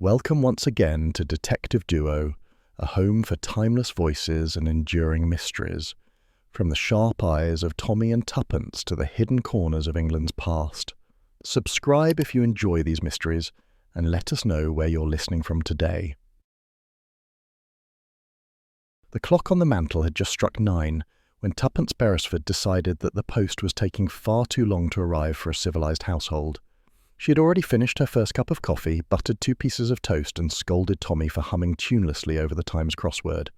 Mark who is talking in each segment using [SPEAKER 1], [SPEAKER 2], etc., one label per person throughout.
[SPEAKER 1] Welcome once again to Detective Duo, a home for timeless voices and enduring mysteries, from the sharp eyes of Tommy and Tuppence to the hidden corners of England's past. Subscribe if you enjoy these mysteries, and let us know where you're listening from today. The clock on the mantel had just struck 9 when Tuppence Beresford decided that the post was taking far too long to arrive for a civilised household. She had already finished her first cup of coffee, buttered 2 pieces of toast, and scolded Tommy for humming tunelessly over the Times crossword.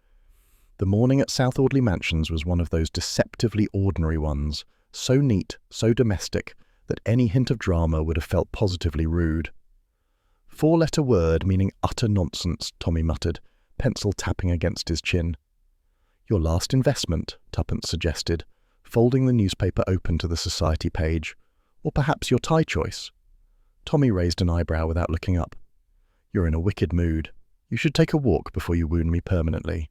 [SPEAKER 1] The morning at South Audley Mansions was one of those deceptively ordinary ones, so neat, so domestic, that any hint of drama would have felt positively rude. 4-letter word meaning utter nonsense, Tommy muttered, pencil tapping against his chin. Your last investment, Tuppence suggested, folding the newspaper open to the society page. Or perhaps your tie choice. Tommy raised an eyebrow without looking up. You're in a wicked mood. You should take a walk before you wound me permanently.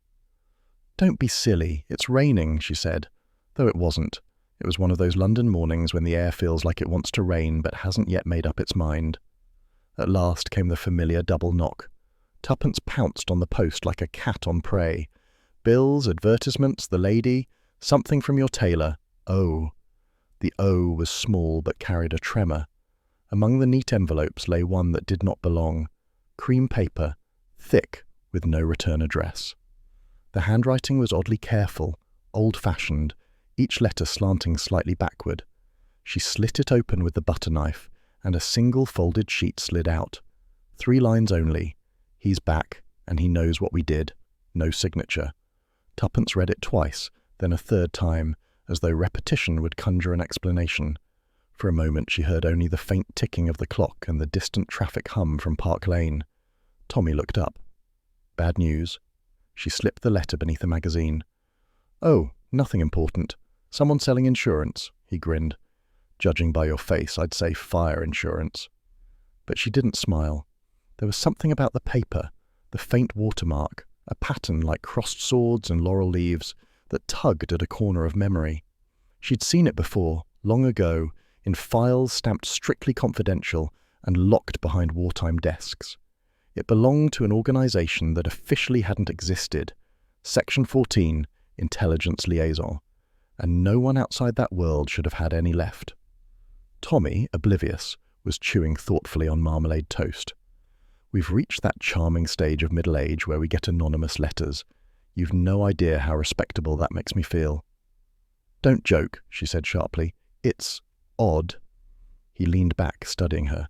[SPEAKER 1] Don't be silly. It's raining, she said, though it wasn't. It was one of those London mornings when the air feels like it wants to rain but hasn't yet made up its mind. At last came the familiar double knock. Tuppence pounced on the post like a cat on prey. Bills, advertisements, the lady, something from your tailor. O. The O was small but carried a tremor. Among the neat envelopes lay one that did not belong. Cream paper, thick, with no return address. The handwriting was oddly careful, old-fashioned, each letter slanting slightly backward. She slit it open with the butter knife, and a single folded sheet slid out. 3 lines only. He's back, and he knows what we did. No signature. Tuppence read it twice, then a third time, as though repetition would conjure an explanation. For a moment she heard only the faint ticking of the clock and the distant traffic hum from Park Lane. Tommy looked up. Bad news. She slipped the letter beneath a magazine. Oh, nothing important. Someone selling insurance, he grinned. Judging by your face, I'd say fire insurance. But she didn't smile. There was something about the paper, the faint watermark, a pattern like crossed swords and laurel leaves, that tugged at a corner of memory. She'd seen it before, long ago, in files stamped strictly confidential and locked behind wartime desks. It belonged to an organisation that officially hadn't existed, Section 14, Intelligence Liaison, and no one outside that world should have had any left. Tommy, oblivious, was chewing thoughtfully on marmalade toast. We've reached that charming stage of middle age where we get anonymous letters. You've no idea how respectable that makes me feel. Don't joke, she said sharply. It's odd. He leaned back, studying her.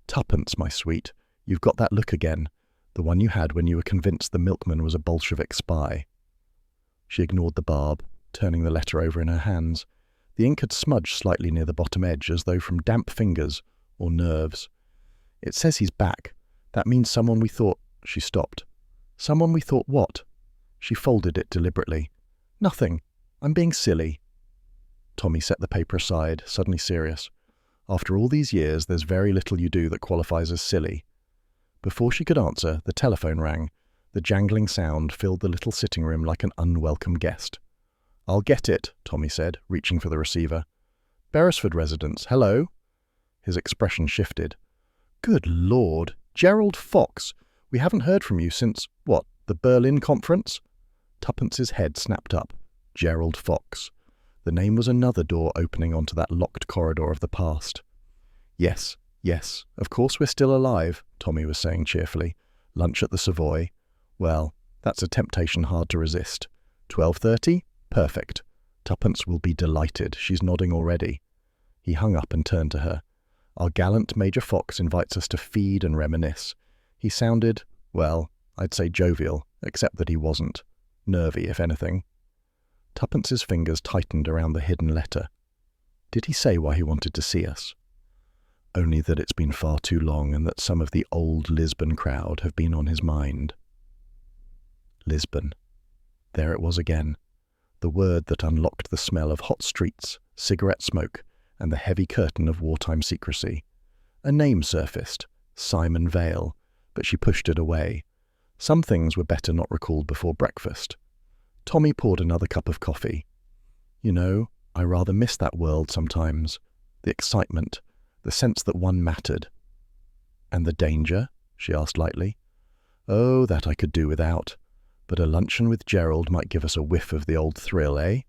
[SPEAKER 1] Tuppence, my sweet, you've got that look again, the one you had when you were convinced the milkman was a Bolshevik spy. She ignored the barb, turning the letter over in her hands. The ink had smudged slightly near the bottom edge, as though from damp fingers or nerves. It says he's back. That means someone we thought... She stopped. Someone we thought what? She folded it deliberately. Nothing. I'm being silly. Tommy set the paper aside, suddenly serious. After all these years, there's very little you do that qualifies as silly. Before she could answer, the telephone rang. The jangling sound filled the little sitting room like an unwelcome guest. I'll get it, Tommy said, reaching for the receiver. Beresford residence, hello? His expression shifted. Good Lord, Gerald Fox! We haven't heard from you since, what, the Berlin conference? Tuppence's head snapped up. Gerald Fox. The name was another door opening onto that locked corridor of the past. Yes, of course we're still alive, Tommy was saying cheerfully. Lunch at the Savoy. Well, that's a temptation hard to resist. 12:30? Perfect. Tuppence will be delighted. She's nodding already. He hung up and turned to her. Our gallant Major Fox invites us to feed and reminisce. He sounded, well, I'd say jovial, except that he wasn't. Nervy, if anything. Tuppence's fingers tightened around the hidden letter. Did he say why he wanted to see us? Only that it's been far too long and that some of the old Lisbon crowd have been on his mind. Lisbon. There it was again. The word that unlocked the smell of hot streets, cigarette smoke, and the heavy curtain of wartime secrecy. A name surfaced, Simon Vale, but she pushed it away. Some things were better not recalled before breakfast. Tommy poured another cup of coffee. You know, I rather miss that world sometimes. The excitement, the sense that one mattered. And the danger? she asked lightly. "Oh, that I could do without. But a luncheon with Gerald might give us a whiff of the old thrill, eh?"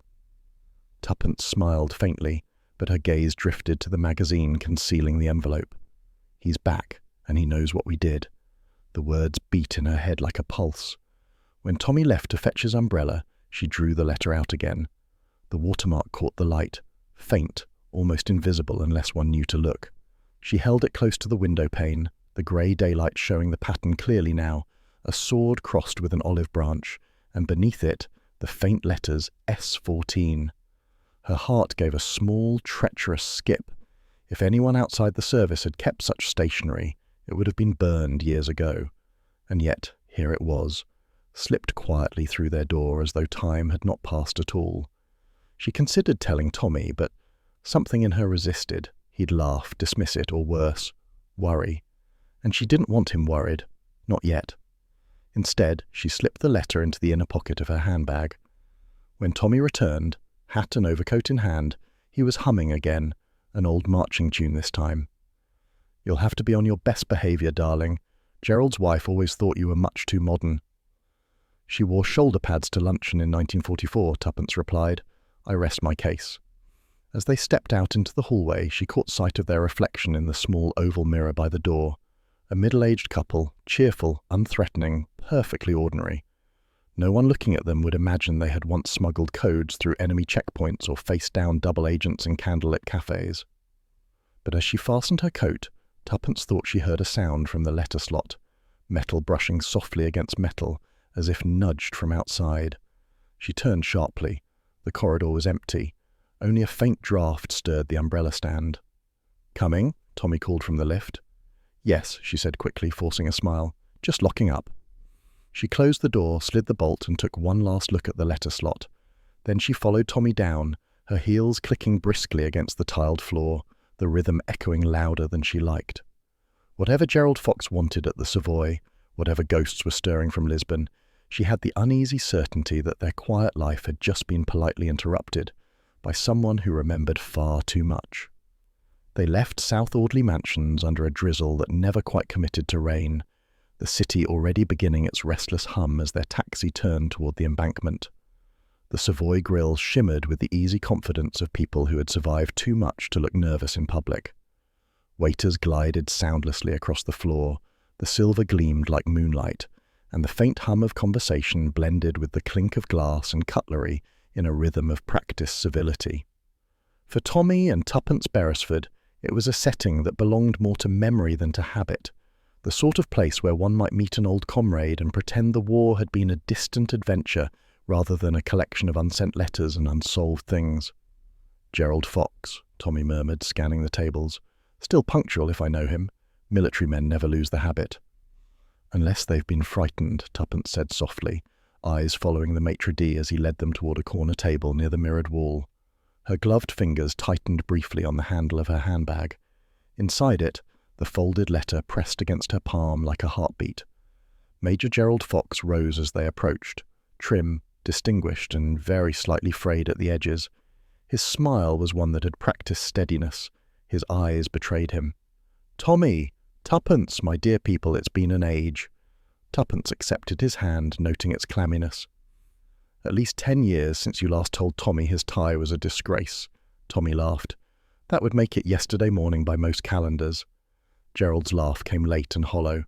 [SPEAKER 1] Tuppence smiled faintly, but her gaze drifted to the magazine concealing the envelope. "He's back, and he knows what we did." The words beat in her head like a pulse. When Tommy left to fetch his umbrella, she drew the letter out again. The watermark caught the light, faint, almost invisible unless one knew to look. She held it close to the window pane, the grey daylight showing the pattern clearly now, a sword crossed with an olive branch, and beneath it, the faint letters S14. Her heart gave a small, treacherous skip. If anyone outside the service had kept such stationery, it would have been burned years ago. And yet, here it was, slipped quietly through their door as though time had not passed at all. She considered telling Tommy, but something in her resisted. He'd laugh, dismiss it, or worse, worry. And she didn't want him worried. Not yet. Instead, she slipped the letter into the inner pocket of her handbag. When Tommy returned, hat and overcoat in hand, he was humming again, an old marching tune this time. "You'll have to be on your best behaviour, darling. Gerald's wife always thought you were much too modern." "She wore shoulder pads to luncheon in 1944, Tuppence replied. "I rest my case." As they stepped out into the hallway, she caught sight of their reflection in the small oval mirror by the door. A middle-aged couple, cheerful, unthreatening, perfectly ordinary. No one looking at them would imagine they had once smuggled codes through enemy checkpoints or faced down double agents in candlelit cafes. But as she fastened her coat, Tuppence thought she heard a sound from the letter slot, metal brushing softly against metal, as if nudged from outside. She turned sharply. The corridor was empty. Only a faint draught stirred the umbrella stand. "Coming?" Tommy called from the lift. "Yes," she said quickly, forcing a smile. "Just locking up." She closed the door, slid the bolt, and took one last look at the letter slot. Then she followed Tommy down, her heels clicking briskly against the tiled floor, the rhythm echoing louder than she liked. Whatever Gerald Fox wanted at the Savoy, whatever ghosts were stirring from Lisbon, she had the uneasy certainty that their quiet life had just been politely interrupted by someone who remembered far too much. They left South Audley Mansions under a drizzle that never quite committed to rain, the city already beginning its restless hum as their taxi turned toward the embankment. The Savoy Grill shimmered with the easy confidence of people who had survived too much to look nervous in public. Waiters glided soundlessly across the floor, the silver gleamed like moonlight, and the faint hum of conversation blended with the clink of glass and cutlery in a rhythm of practiced civility. For Tommy and Tuppence Beresford, it was a setting that belonged more to memory than to habit, the sort of place where one might meet an old comrade and pretend the war had been a distant adventure rather than a collection of unsent letters and unsolved things. "Gerald Fox," Tommy murmured, scanning the tables. "Still punctual if I know him. Military men never lose the habit." "Unless they've been frightened," Tuppence said softly, eyes following the maitre d' as he led them toward a corner table near the mirrored wall. Her gloved fingers tightened briefly on the handle of her handbag. Inside it, the folded letter pressed against her palm like a heartbeat. Major Gerald Fox rose as they approached, trim, distinguished, and very slightly frayed at the edges. His smile was one that had practiced steadiness. His eyes betrayed him. "Tommy! Tuppence, my dear people, it's been an age." Tuppence accepted his hand, noting its clamminess. "At least 10 years since you last told Tommy his tie was a disgrace." Tommy laughed. "That would make it yesterday morning by most calendars." Gerald's laugh came late and hollow.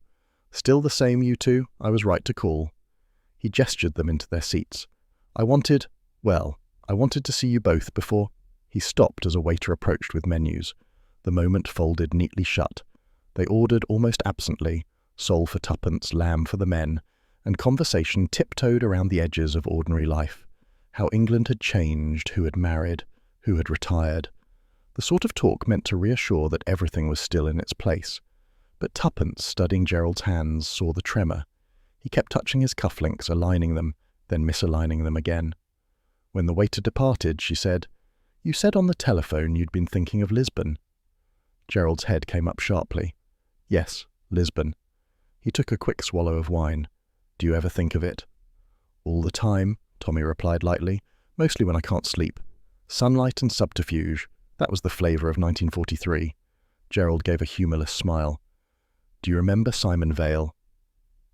[SPEAKER 1] "Still the same, you two? I was right to call." He gestured them into their seats. I wanted to see you both before—" He stopped as a waiter approached with menus. The moment folded neatly shut. They ordered almost absently, sole for Tuppence, lamb for the men, and conversation tiptoed around the edges of ordinary life. How England had changed, who had married, who had retired. The sort of talk meant to reassure that everything was still in its place. But Tuppence, studying Gerald's hands, saw the tremor. He kept touching his cufflinks, aligning them, then misaligning them again. When the waiter departed, she said, "You said on the telephone you'd been thinking of Lisbon." Gerald's head came up sharply. "Yes, Lisbon." He took a quick swallow of wine. "Do you ever think of it?" "All the time," Tommy replied lightly, "mostly when I can't sleep. Sunlight and subterfuge, that was the flavour of 1943. Gerald gave a humourless smile. Do you remember Simon Vale?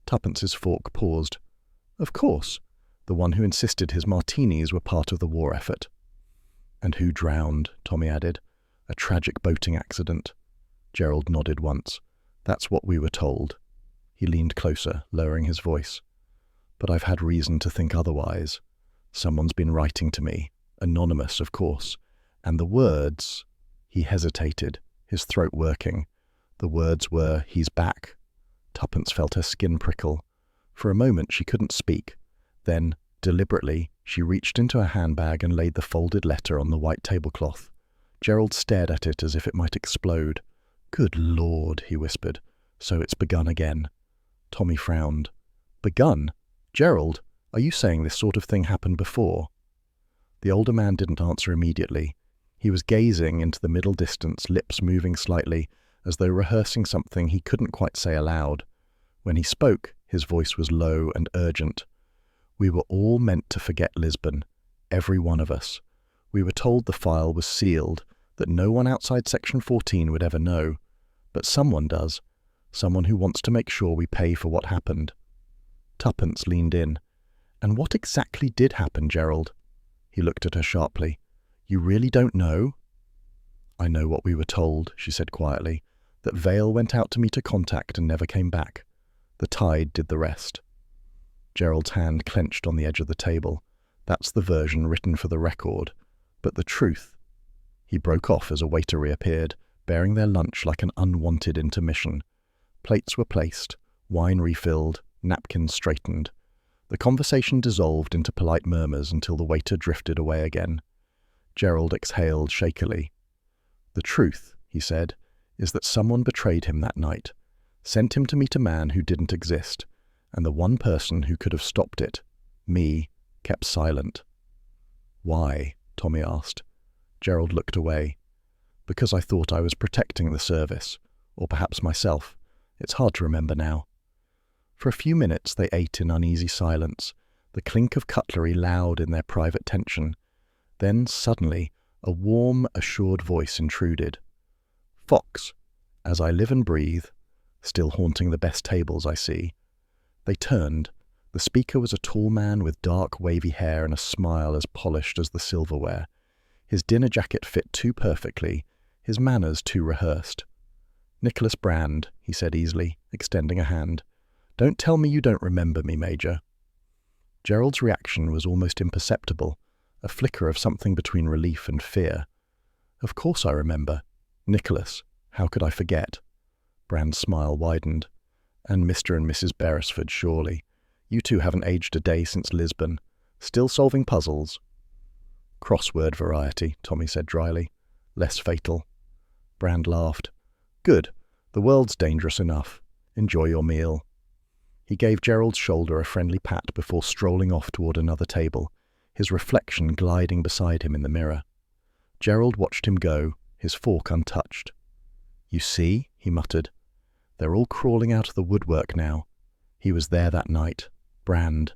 [SPEAKER 1] Tuppence's fork paused. Of course, the one who insisted his martinis were part of the war effort. And who drowned, Tommy added. A tragic boating accident. Gerald nodded once. That's what we were told. He leaned closer, lowering his voice. But I've had reason to think otherwise. Someone's been writing to me. Anonymous, of course. And the words... He hesitated, his throat working. The words were, he's back. Tuppence felt her skin prickle. For a moment she couldn't speak. Then, deliberately, she reached into her handbag and laid the folded letter on the white tablecloth. Gerald stared at it as if it might explode. Good Lord, he whispered. So it's begun again. Tommy frowned. Begun? Gerald, are you saying this sort of thing happened before? The older man didn't answer immediately. He was gazing into the middle distance, lips moving slightly, as though rehearsing something he couldn't quite say aloud. When he spoke, his voice was low and urgent. We were all meant to forget Lisbon, every one of us. We were told the file was sealed, that no one outside Section 14 would ever know. But someone does. Someone who wants to make sure we pay for what happened. Tuppence leaned in. And what exactly did happen, Gerald? He looked at her sharply. You really don't know? I know what we were told, she said quietly, that Vale went out to meet a contact and never came back. The tide did the rest. Gerald's hand clenched on the edge of the table. That's the version written for the record. But the truth... He broke off as a waiter reappeared, bearing their lunch like an unwanted intermission. Plates were placed, wine refilled, napkins straightened. The conversation dissolved into polite murmurs until the waiter drifted away again. Gerald exhaled shakily. The truth, he said, is that someone betrayed him that night, sent him to meet a man who didn't exist, and the one person who could have stopped it, me, kept silent. Why? Tommy asked. Gerald looked away. Because I thought I was protecting the service, or perhaps myself. It's hard to remember now. For a few minutes they ate in uneasy silence, the clink of cutlery loud in their private tension. Then, suddenly, a warm, assured voice intruded. Fox, as I live and breathe, still haunting the best tables I see. They turned. The speaker was a tall man with dark, wavy hair and a smile as polished as the silverware. His dinner jacket fit too perfectly, his manners too rehearsed. Nicholas Brand, he said easily, extending a hand. Don't tell me you don't remember me, Major. Gerald's reaction was almost imperceptible, a flicker of something between relief and fear. Of course I remember. Nicholas, how could I forget? Brand's smile widened. And Mr. and Mrs. Beresford, surely. You two haven't aged a day since Lisbon. Still solving puzzles? Crossword variety, Tommy said dryly. Less fatal. Brand laughed. Good. The world's dangerous enough. Enjoy your meal. He gave Gerald's shoulder a friendly pat before strolling off toward another table, his reflection gliding beside him in the mirror. Gerald watched him go, his fork untouched. You see, he muttered. They're all crawling out of the woodwork now. He was there that night. Brand.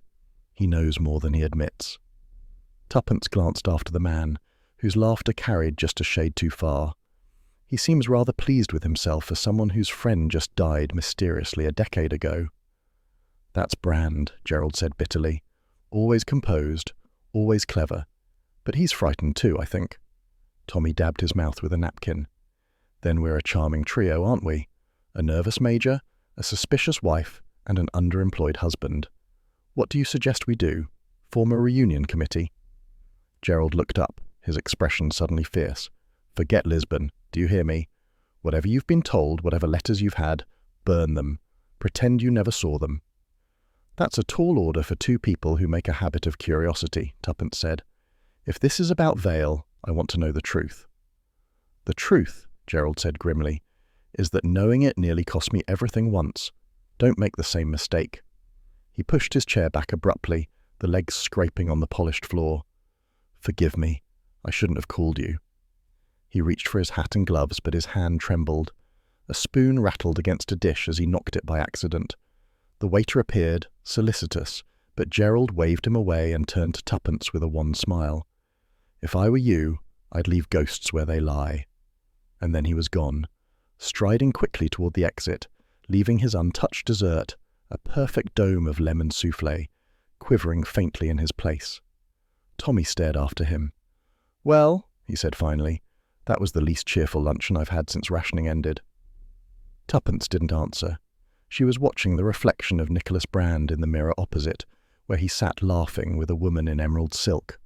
[SPEAKER 1] He knows more than he admits. Tuppence glanced after the man, whose laughter carried just a shade too far. He seems rather pleased with himself as someone whose friend just died mysteriously a decade ago. That's Brand, Gerald said bitterly. Always composed, always clever. But he's frightened too, I think. Tommy dabbed his mouth with a napkin. Then we're a charming trio, aren't we? A nervous major, a suspicious wife, and an underemployed husband. What do you suggest we do? Form a reunion committee? Gerald looked up, his expression suddenly fierce. Forget Lisbon, do you hear me? Whatever you've been told, whatever letters you've had, burn them. Pretend you never saw them. That's a tall order for two people who make a habit of curiosity, Tuppence said. If this is about Vale, I want to know the truth. The truth, Gerald said grimly, is that knowing it nearly cost me everything once. Don't make the same mistake. He pushed his chair back abruptly, the legs scraping on the polished floor. Forgive me. I shouldn't have called you. He reached for his hat and gloves, but his hand trembled. A spoon rattled against a dish as he knocked it by accident. The waiter appeared, solicitous, but Gerald waved him away and turned to Tuppence with a wan smile. If I were you, I'd leave ghosts where they lie. And then he was gone, striding quickly toward the exit, leaving his untouched dessert, a perfect dome of lemon soufflé, quivering faintly in his place. Tommy stared after him. "Well," he said finally, "that was the least cheerful luncheon I've had since rationing ended." Tuppence didn't answer. She was watching the reflection of Nicholas Brand in the mirror opposite, where he sat laughing with a woman in emerald silk.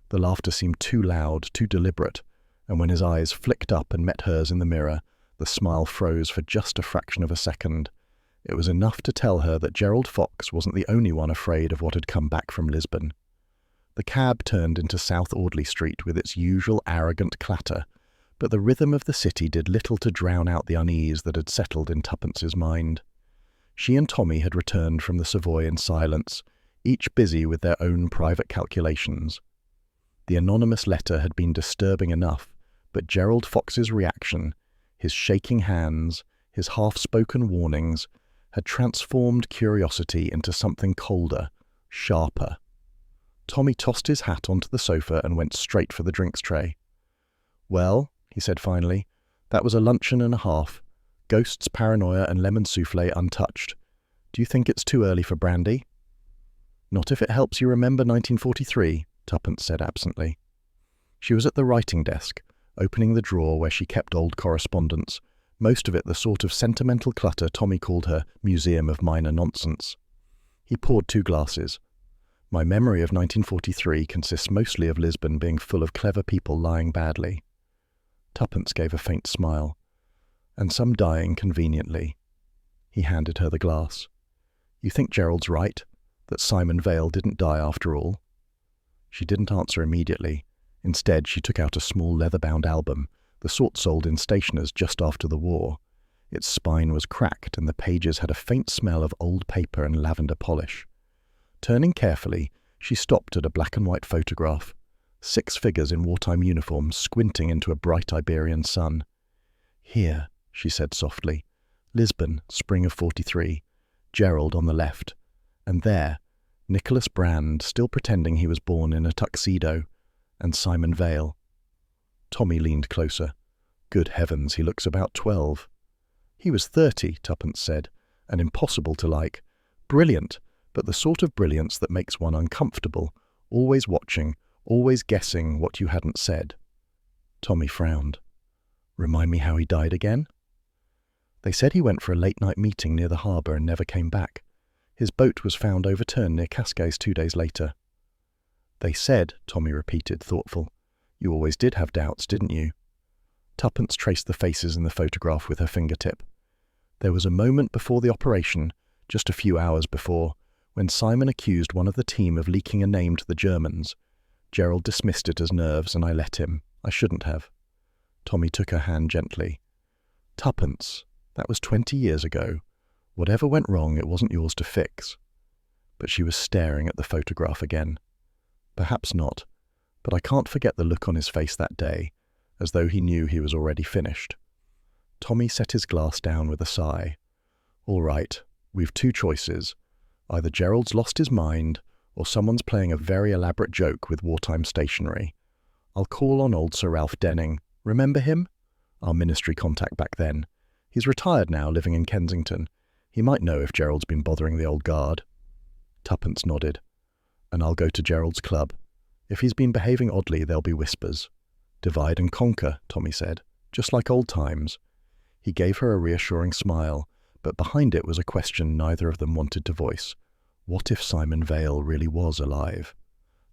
[SPEAKER 1] The laughter seemed too loud, too deliberate, and when his eyes flicked up and met hers in the mirror, the smile froze for just a fraction of a second. It was enough to tell her that Gerald Fox wasn't the only one afraid of what had come back from Lisbon. The cab turned into South Audley Street with its usual arrogant clatter, but the rhythm of the city did little to drown out the unease that had settled in Tuppence's mind. She and Tommy had returned from the Savoy in silence, each busy with their own private calculations. The anonymous letter had been disturbing enough, but Gerald Fox's reaction, his shaking hands, his half-spoken warnings, had transformed curiosity into something colder, sharper. Tommy tossed his hat onto the sofa and went straight for the drinks tray. "Well," he said finally, "that was a luncheon and a half. Ghosts, paranoia, and lemon soufflé untouched. Do you think it's too early for brandy?" "Not if it helps you remember 1943, Tuppence said absently. She was at the writing desk, opening the drawer where she kept old correspondence, most of it the sort of sentimental clutter Tommy called her museum of minor nonsense. He poured 2 glasses. "My memory of 1943 consists mostly of Lisbon being full of clever people lying badly." Tuppence gave a faint smile. "And some dying conveniently." He handed her the glass. "You think Gerald's right, that Simon Vale didn't die after all?" She didn't answer immediately. Instead, she took out a small leather-bound album, the sort sold in stationers just after the war. Its spine was cracked and the pages had a faint smell of old paper and lavender polish. Turning carefully, she stopped at a black-and-white photograph. 6 figures in wartime uniforms squinting into a bright Iberian sun. "Here," she said softly. "Lisbon, spring of 43. Gerald on the left. And there, Nicholas Brand, still pretending he was born in a tuxedo, and Simon Vale." Tommy leaned closer. "Good heavens, he looks about 12. "He was 30, Tuppence said, and impossible to like. Brilliant, but the sort of brilliance that makes one uncomfortable, always watching, always guessing what you hadn't said." Tommy frowned. "Remind me how he died again?" "They said he went for a late-night meeting near the harbour and never came back. His boat was found overturned near Cascais 2 days later." "They said," Tommy repeated, thoughtful. "You always did have doubts, didn't you?" Tuppence traced the faces in the photograph with her fingertip. "There was a moment before the operation, just a few hours before, when Simon accused one of the team of leaking a name to the Germans. Gerald dismissed it as nerves, and I let him. I shouldn't have." Tommy took her hand gently. "Tuppence, that was 20 years ago. Whatever went wrong, it wasn't yours to fix." But she was staring at the photograph again. "Perhaps not, but I can't forget the look on his face that day, as though he knew he was already finished." Tommy set his glass down with a sigh. "All right, we've 2 choices. Either Gerald's lost his mind, or someone's playing a very elaborate joke with wartime stationery. I'll call on old Sir Ralph Denning. Remember him? Our ministry contact back then. He's retired now, living in Kensington. He might know if Gerald's been bothering the old guard." Tuppence nodded. "And I'll go to Gerald's club. If he's been behaving oddly, there'll be whispers." "Divide and conquer," Tommy said, "just like old times." He gave her a reassuring smile, but behind it was a question neither of them wanted to voice. What if Simon Vale really was alive?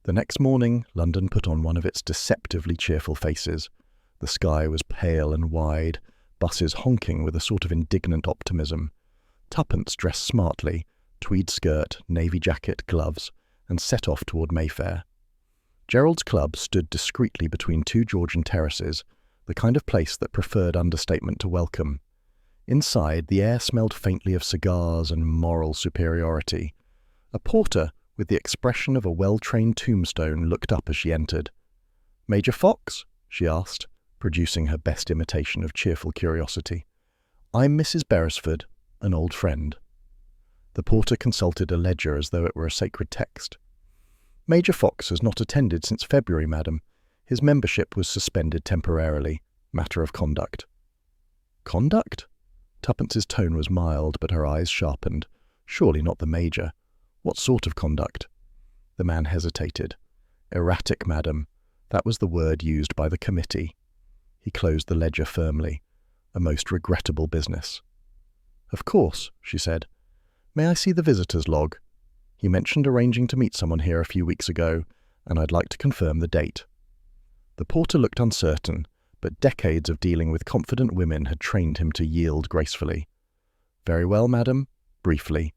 [SPEAKER 1] The next morning, London put on one of its deceptively cheerful faces. The sky was pale and wide, buses honking with a sort of indignant optimism. Tuppence dressed smartly, tweed skirt, navy jacket, gloves, and set off toward Mayfair. Gerald's club stood discreetly between 2 Georgian terraces, the kind of place that preferred understatement to welcome. Inside, the air smelled faintly of cigars and moral superiority. A porter, with the expression of a well-trained tombstone, looked up as she entered. "Major Fox?" she asked, producing her best imitation of cheerful curiosity. "I'm Mrs. Beresford, an old friend." The porter consulted a ledger as though it were a sacred text. "Major Fox has not attended since February, madam. His membership was suspended temporarily. Matter of conduct." "Conduct?" Tuppence's tone was mild, but her eyes sharpened. Surely not the Major. What sort of conduct? The man hesitated. Erratic, madam. That was the word used by the committee. He closed the ledger firmly. A most regrettable business. Of course, she said. May I see the visitor's log? He mentioned arranging to meet someone here a few weeks ago, and I'd like to confirm the date. The porter looked uncertain, but decades of dealing with confident women had trained him to yield gracefully. Very well, madam, briefly.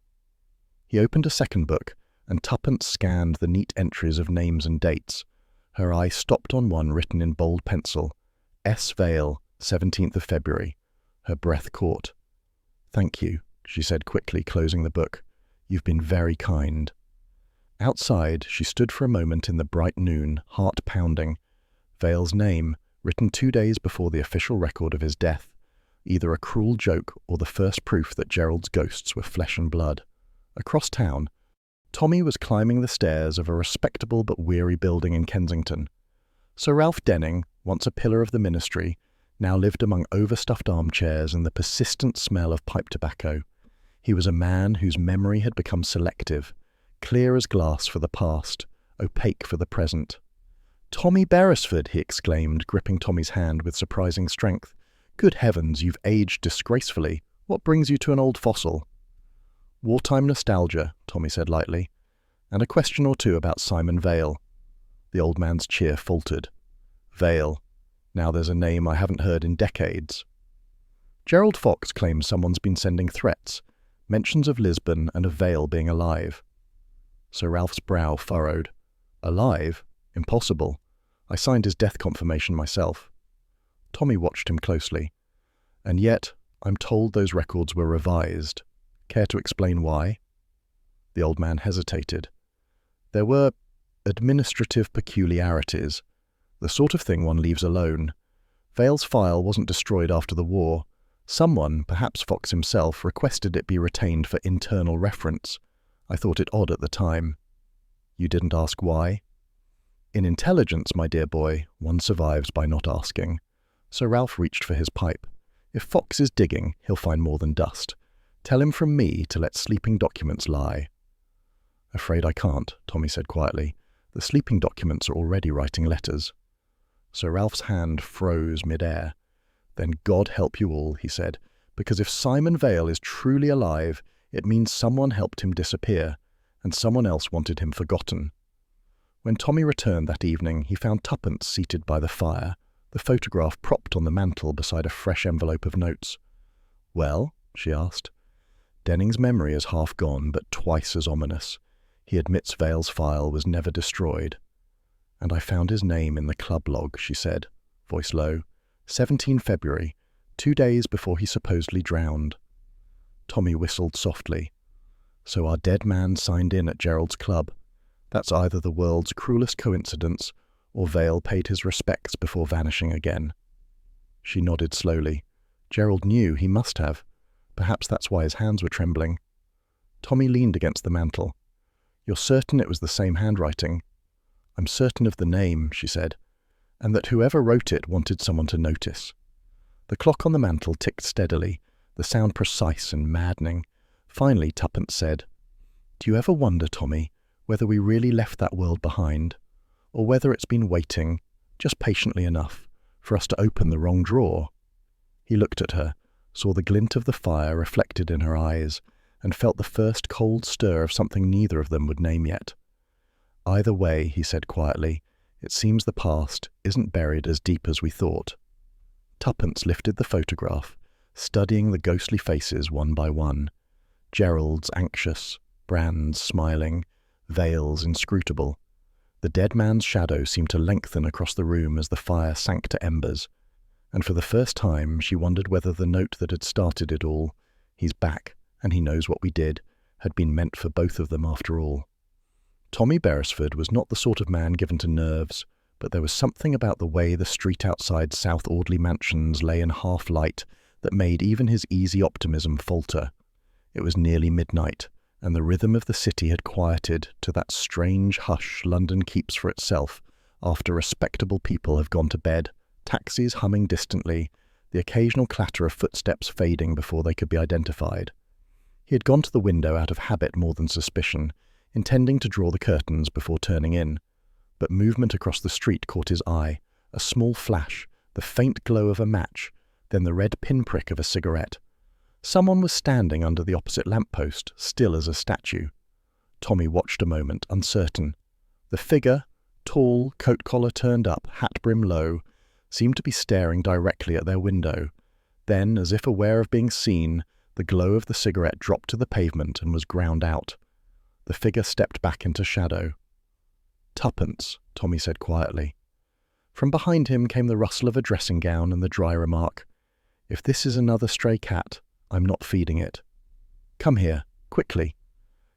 [SPEAKER 1] He opened a second book, and Tuppence scanned the neat entries of names and dates. Her eye stopped on one written in bold pencil. S. Vale, 17th of February. Her breath caught. Thank you, she said quickly, closing the book. You've been very kind. Outside, she stood for a moment in the bright noon, heart pounding. Vale's name, written 2 days before the official record of his death, either a cruel joke or the first proof that Gerald's ghosts were flesh and blood. Across town, Tommy was climbing the stairs of a respectable but weary building in Kensington. Sir Ralph Denning, once a pillar of the ministry, now lived among overstuffed armchairs and the persistent smell of pipe tobacco. He was a man whose memory had become selective, clear as glass for the past, opaque for the present. "Tommy Beresford!" he exclaimed, gripping Tommy's hand with surprising strength. "Good heavens, you've aged disgracefully. What brings you to an old fossil?" "Wartime nostalgia," Tommy said lightly, "and a question or two about Simon Vale." The old man's cheer faltered. Vale. Now there's a name I haven't heard in decades. Gerald Fox claims someone's been sending threats, mentions of Lisbon and of Vale being alive. Sir Ralph's brow furrowed. Alive? Impossible. I signed his death confirmation myself. Tommy watched him closely. And yet, I'm told those records were revised. Care to explain why? The old man hesitated. There were administrative peculiarities, the sort of thing one leaves alone. Vale's file wasn't destroyed after the war. Someone, perhaps Fox himself, requested it be retained for internal reference. I thought it odd at the time. You didn't ask why? In intelligence, my dear boy, one survives by not asking. Sir Ralph reached for his pipe. If Fox is digging, he'll find more than dust. Tell him from me to let sleeping documents lie. Afraid I can't, Tommy said quietly. The sleeping documents are already writing letters. Sir Ralph's hand froze mid-air. Then God help you all, he said, because if Simon Vale is truly alive, it means someone helped him disappear, and someone else wanted him forgotten. When Tommy returned that evening, he found Tuppence seated by the fire, the photograph propped on the mantel beside a fresh envelope of notes. Well? She asked. Denning's memory is half gone, but twice as ominous. He admits Vale's file was never destroyed. And I found his name in the club log, she said, voice low. 17 February, 2 days before he supposedly drowned. Tommy whistled softly. So our dead man signed in at Gerald's club. That's either the world's cruelest coincidence, or Vale paid his respects before vanishing again. She nodded slowly. Gerald knew he must have. Perhaps that's why his hands were trembling. Tommy leaned against the mantel. You're certain it was the same handwriting? I'm certain of the name, she said, and that whoever wrote it wanted someone to notice. The clock on the mantel ticked steadily, the sound precise and maddening. Finally, Tuppence said, Do you ever wonder, Tommy, whether we really left that world behind, or whether it's been waiting, just patiently enough, for us to open the wrong drawer? He looked at her, saw the glint of the fire reflected in her eyes, and felt the first cold stir of something neither of them would name yet. Either way, he said quietly, it seems the past isn't buried as deep as we thought. Tuppence lifted the photograph, studying the ghostly faces one by one. Gerald's anxious, Brand's smiling, Vale's inscrutable. The dead man's shadow seemed to lengthen across the room as the fire sank to embers, and for the first time she wondered whether the note that had started it all, "He's back, and he knows what we did," had been meant for both of them after all. Tommy Beresford was not the sort of man given to nerves, but there was something about the way the street outside South Audley Mansions lay in half-light that made even his easy optimism falter. It was nearly midnight, and the rhythm of the city had quieted to that strange hush London keeps for itself after respectable people have gone to bed, taxis humming distantly, the occasional clatter of footsteps fading before they could be identified. He had gone to the window out of habit more than suspicion, intending to draw the curtains before turning in. But movement across the street caught his eye, a small flash, the faint glow of a match, then the red pinprick of a cigarette. Someone was standing under the opposite lamppost, still as a statue. Tommy watched a moment, uncertain. The figure, tall, coat collar turned up, hat brim low, seemed to be staring directly at their window. Then, as if aware of being seen, the glow of the cigarette dropped to the pavement and was ground out. The figure stepped back into shadow. "Tuppence," Tommy said quietly. From behind him came the rustle of a dressing gown and the dry remark, "If this is another stray cat, I'm not feeding it. Come here, quickly."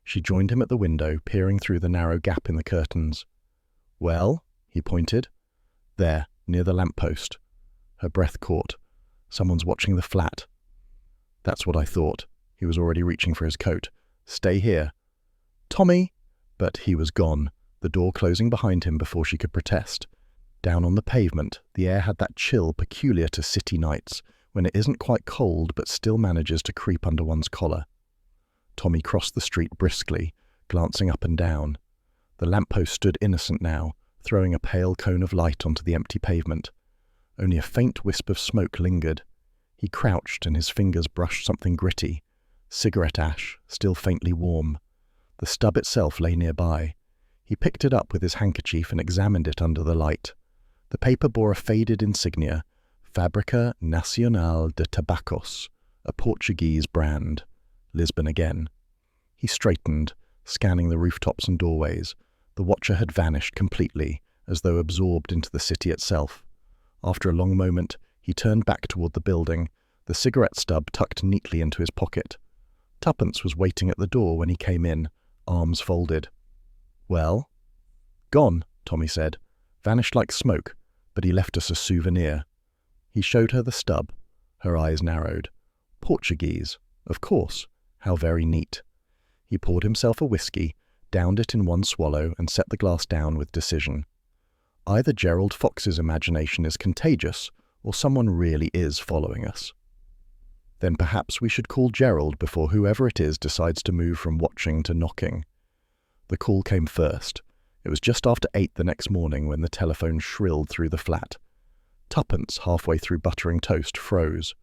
[SPEAKER 1] She joined him at the window, peering through the narrow gap in the curtains. "Well?" he pointed. "There, near the lamppost." Her breath caught. "Someone's watching the flat." "That's what I thought." He was already reaching for his coat. "Stay here." "Tommy!" But he was gone, the door closing behind him before she could protest. Down on the pavement, the air had that chill peculiar to city nights, when it isn't quite cold but still manages to creep under one's collar. Tommy crossed the street briskly, glancing up and down. The lamppost stood innocent now, throwing a pale cone of light onto the empty pavement. Only a faint wisp of smoke lingered. He crouched and his fingers brushed something gritty. Cigarette ash, still faintly warm. The stub itself lay nearby. He picked it up with his handkerchief and examined it under the light. The paper bore a faded insignia, Fábrica Nacional de Tabacos, a Portuguese brand. Lisbon again. He straightened, scanning the rooftops and doorways. The watcher had vanished completely, as though absorbed into the city itself. After a long moment, he turned back toward the building, the cigarette stub tucked neatly into his pocket. Tuppence was waiting at the door when he came in, arms folded. "Well?" "Gone," Tommy said. "Vanished like smoke, but he left us a souvenir." He showed her the stub. Her eyes narrowed. "Portuguese, of course. How very neat." He poured himself a whiskey, downed it in one swallow, and set the glass down with decision. Either Gerald Fox's imagination is contagious, or someone really is following us. Then perhaps we should call Gerald before whoever it is decides to move from watching to knocking. The call came first. It was just after 8 the next morning when the telephone shrilled through the flat. Tuppence, halfway through buttering toast, froze.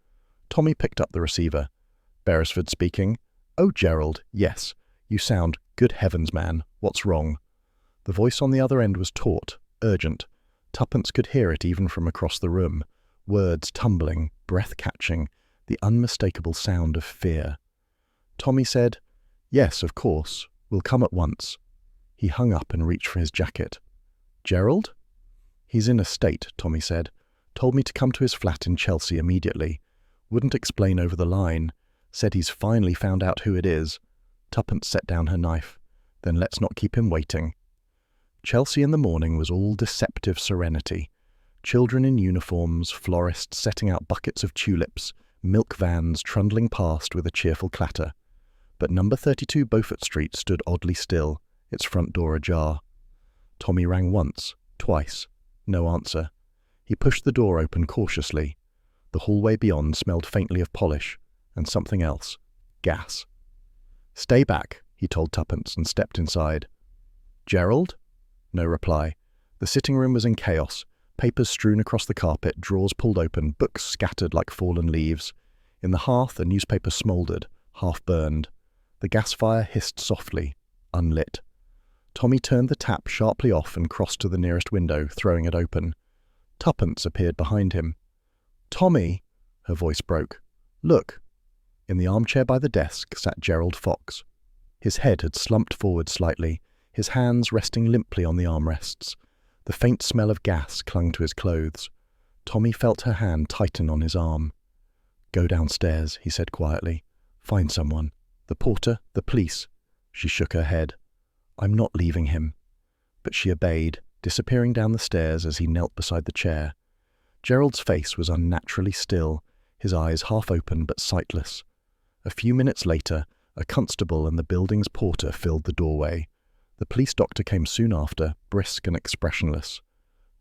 [SPEAKER 1] Tommy picked up the receiver. "Beresford speaking." "Oh, Gerald, yes. You sound, good heavens, man, what's wrong?" The voice on the other end was taut, urgent. Tuppence could hear it even from across the room. Words tumbling, breath-catching, the unmistakable sound of fear. Tommy said, "Yes, of course. We'll come at once." He hung up and reached for his jacket. "Gerald?" "He's in a state," Tommy said. "Told me to come to his flat in Chelsea immediately. Wouldn't explain over the line. Said he's finally found out who it is." Tuppence set down her knife. "Then let's not keep him waiting." Chelsea in the morning was all deceptive serenity. Children in uniforms, florists setting out buckets of tulips, milk vans trundling past with a cheerful clatter. But number 32 Beaufort Street stood oddly still, its front door ajar. Tommy rang once, twice. No answer. He pushed the door open cautiously. The hallway beyond smelled faintly of polish, and something else. Gas. "Stay back," he told Tuppence and stepped inside. "Gerald?" No reply. The sitting room was in chaos. Papers strewn across the carpet, drawers pulled open, books scattered like fallen leaves. In the hearth, a newspaper smouldered, half burned. The gas fire hissed softly, unlit. Tommy turned the tap sharply off and crossed to the nearest window, throwing it open. Tuppence appeared behind him. "Tommy!" Her voice broke. "Look!" In the armchair by the desk sat Gerald Fox. His head had slumped forward slightly, his hands resting limply on the armrests. The faint smell of gas clung to his clothes. Tommy felt her hand tighten on his arm. "Go downstairs," he said quietly. "Find someone. The porter, the police." She shook her head. "I'm not leaving him." But she obeyed, disappearing down the stairs as he knelt beside the chair. Gerald's face was unnaturally still, his eyes half open but sightless. A few minutes later, a constable and the building's porter filled the doorway. The police doctor came soon after, brisk and expressionless.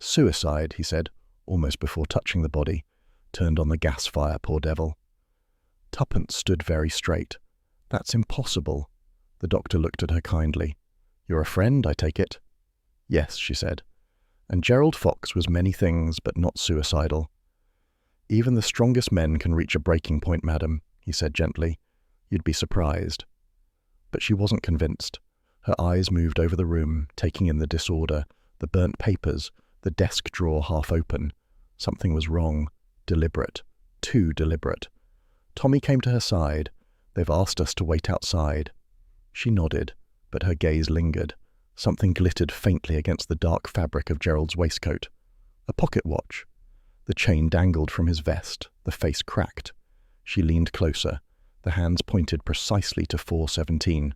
[SPEAKER 1] "Suicide," he said, almost before touching the body. Turned on the gas fire, poor devil. Tuppence stood very straight. That's impossible. The doctor looked at her kindly. You're a friend, I take it? Yes, she said. And Gerald Fox was many things, but not suicidal. Even the strongest men can reach a breaking point, madam, he said gently. You'd be surprised. But she wasn't convinced. Her eyes moved over the room, taking in the disorder, the burnt papers, the desk drawer half open. Something was wrong. Deliberate. Too deliberate. Tommy came to her side. They've asked us to wait outside. She nodded, but her gaze lingered. Something glittered faintly against the dark fabric of Gerald's waistcoat. A pocket watch. The chain dangled from his vest, the face cracked. She leaned closer. The hands pointed precisely to 4:17.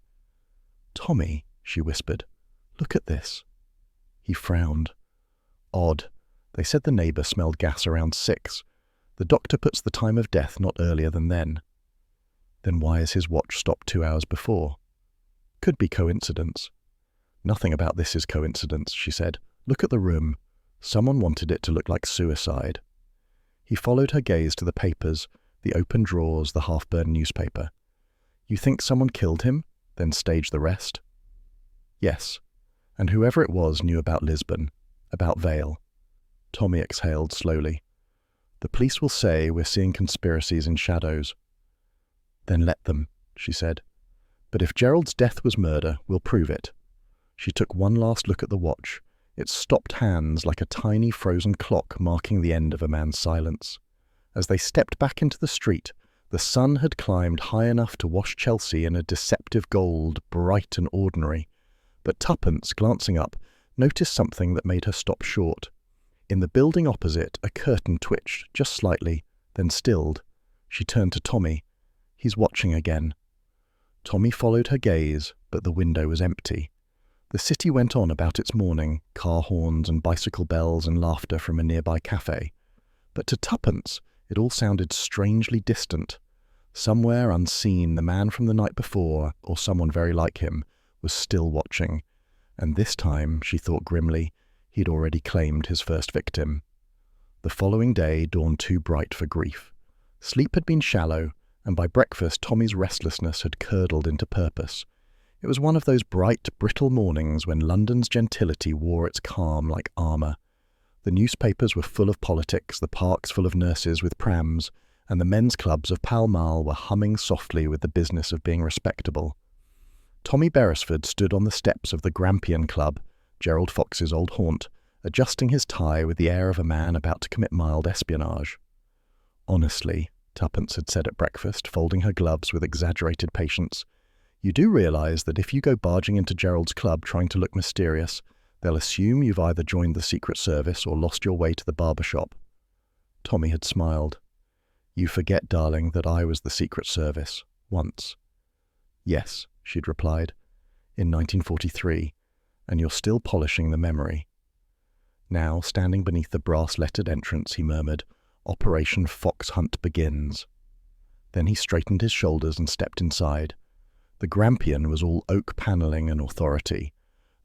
[SPEAKER 1] Tommy, she whispered, look at this. He frowned. Odd. They said the neighbour smelled gas around 6. The doctor puts the time of death not earlier than then. Then why is his watch stopped 2 hours before? Could be coincidence. Nothing about this is coincidence, she said. Look at the room. Someone wanted it to look like suicide. He followed her gaze to the papers, the open drawers, the half-burned newspaper. You think someone killed him, then staged the rest? Yes. And whoever it was knew about Lisbon, about Vale. Tommy exhaled slowly. The police will say we're seeing conspiracies in shadows. Then let them, she said. But if Gerald's death was murder, we'll prove it. She took one last look at the watch, its stopped hands like a tiny frozen clock marking the end of a man's silence. As they stepped back into the street, the sun had climbed high enough to wash Chelsea in a deceptive gold, bright and ordinary. But Tuppence, glancing up, noticed something that made her stop short. In the building opposite, a curtain twitched, just slightly, then stilled. She turned to Tommy. He's watching again. Tommy followed her gaze, but the window was empty. The city went on about its morning, car horns and bicycle bells and laughter from a nearby cafe. But to Tuppence, it all sounded strangely distant. Somewhere unseen, the man from the night before, or someone very like him, was still watching. And this time, she thought grimly, he'd already claimed his first victim. The following day dawned too bright for grief. Sleep had been shallow, and by breakfast Tommy's restlessness had curdled into purpose. It was one of those bright, brittle mornings when London's gentility wore its calm like armour. The newspapers were full of politics, the parks full of nurses with prams, and the men's clubs of Pall Mall were humming softly with the business of being respectable. Tommy Beresford stood on the steps of the Grampian Club, Gerald Fox's old haunt, adjusting his tie with the air of a man about to commit mild espionage. Honestly, Tuppence had said at breakfast, folding her gloves with exaggerated patience, you do realise that if you go barging into Gerald's club trying to look mysterious, they'll assume you've either joined the Secret Service or lost your way to the barber shop. Tommy had smiled. You forget, darling, that I was the Secret Service, once. Yes, she'd replied, in 1943, and you're still polishing the memory. Now, standing beneath the brass-lettered entrance, he murmured, Operation Fox Hunt begins. Then he straightened his shoulders and stepped inside. The Grampian was all oak panelling and authority,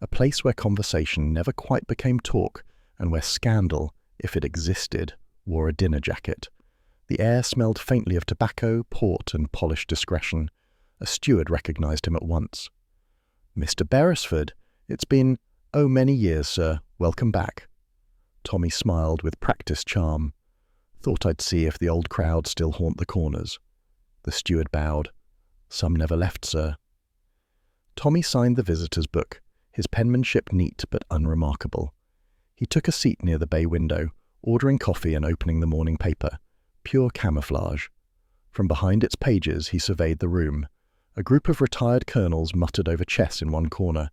[SPEAKER 1] a place where conversation never quite became talk and where scandal, if it existed, wore a dinner jacket. The air smelled faintly of tobacco, port and polished discretion. A steward recognised him at once. Mr. Beresford, it's been, many years, sir. Welcome back. Tommy smiled with practised charm. Thought I'd see if the old crowd still haunt the corners. The steward bowed. Some never left, sir. Tommy signed the visitor's book, his penmanship neat but unremarkable. He took a seat near the bay window, ordering coffee and opening the morning paper. Pure camouflage. From behind its pages he surveyed the room. A group of retired colonels muttered over chess in one corner.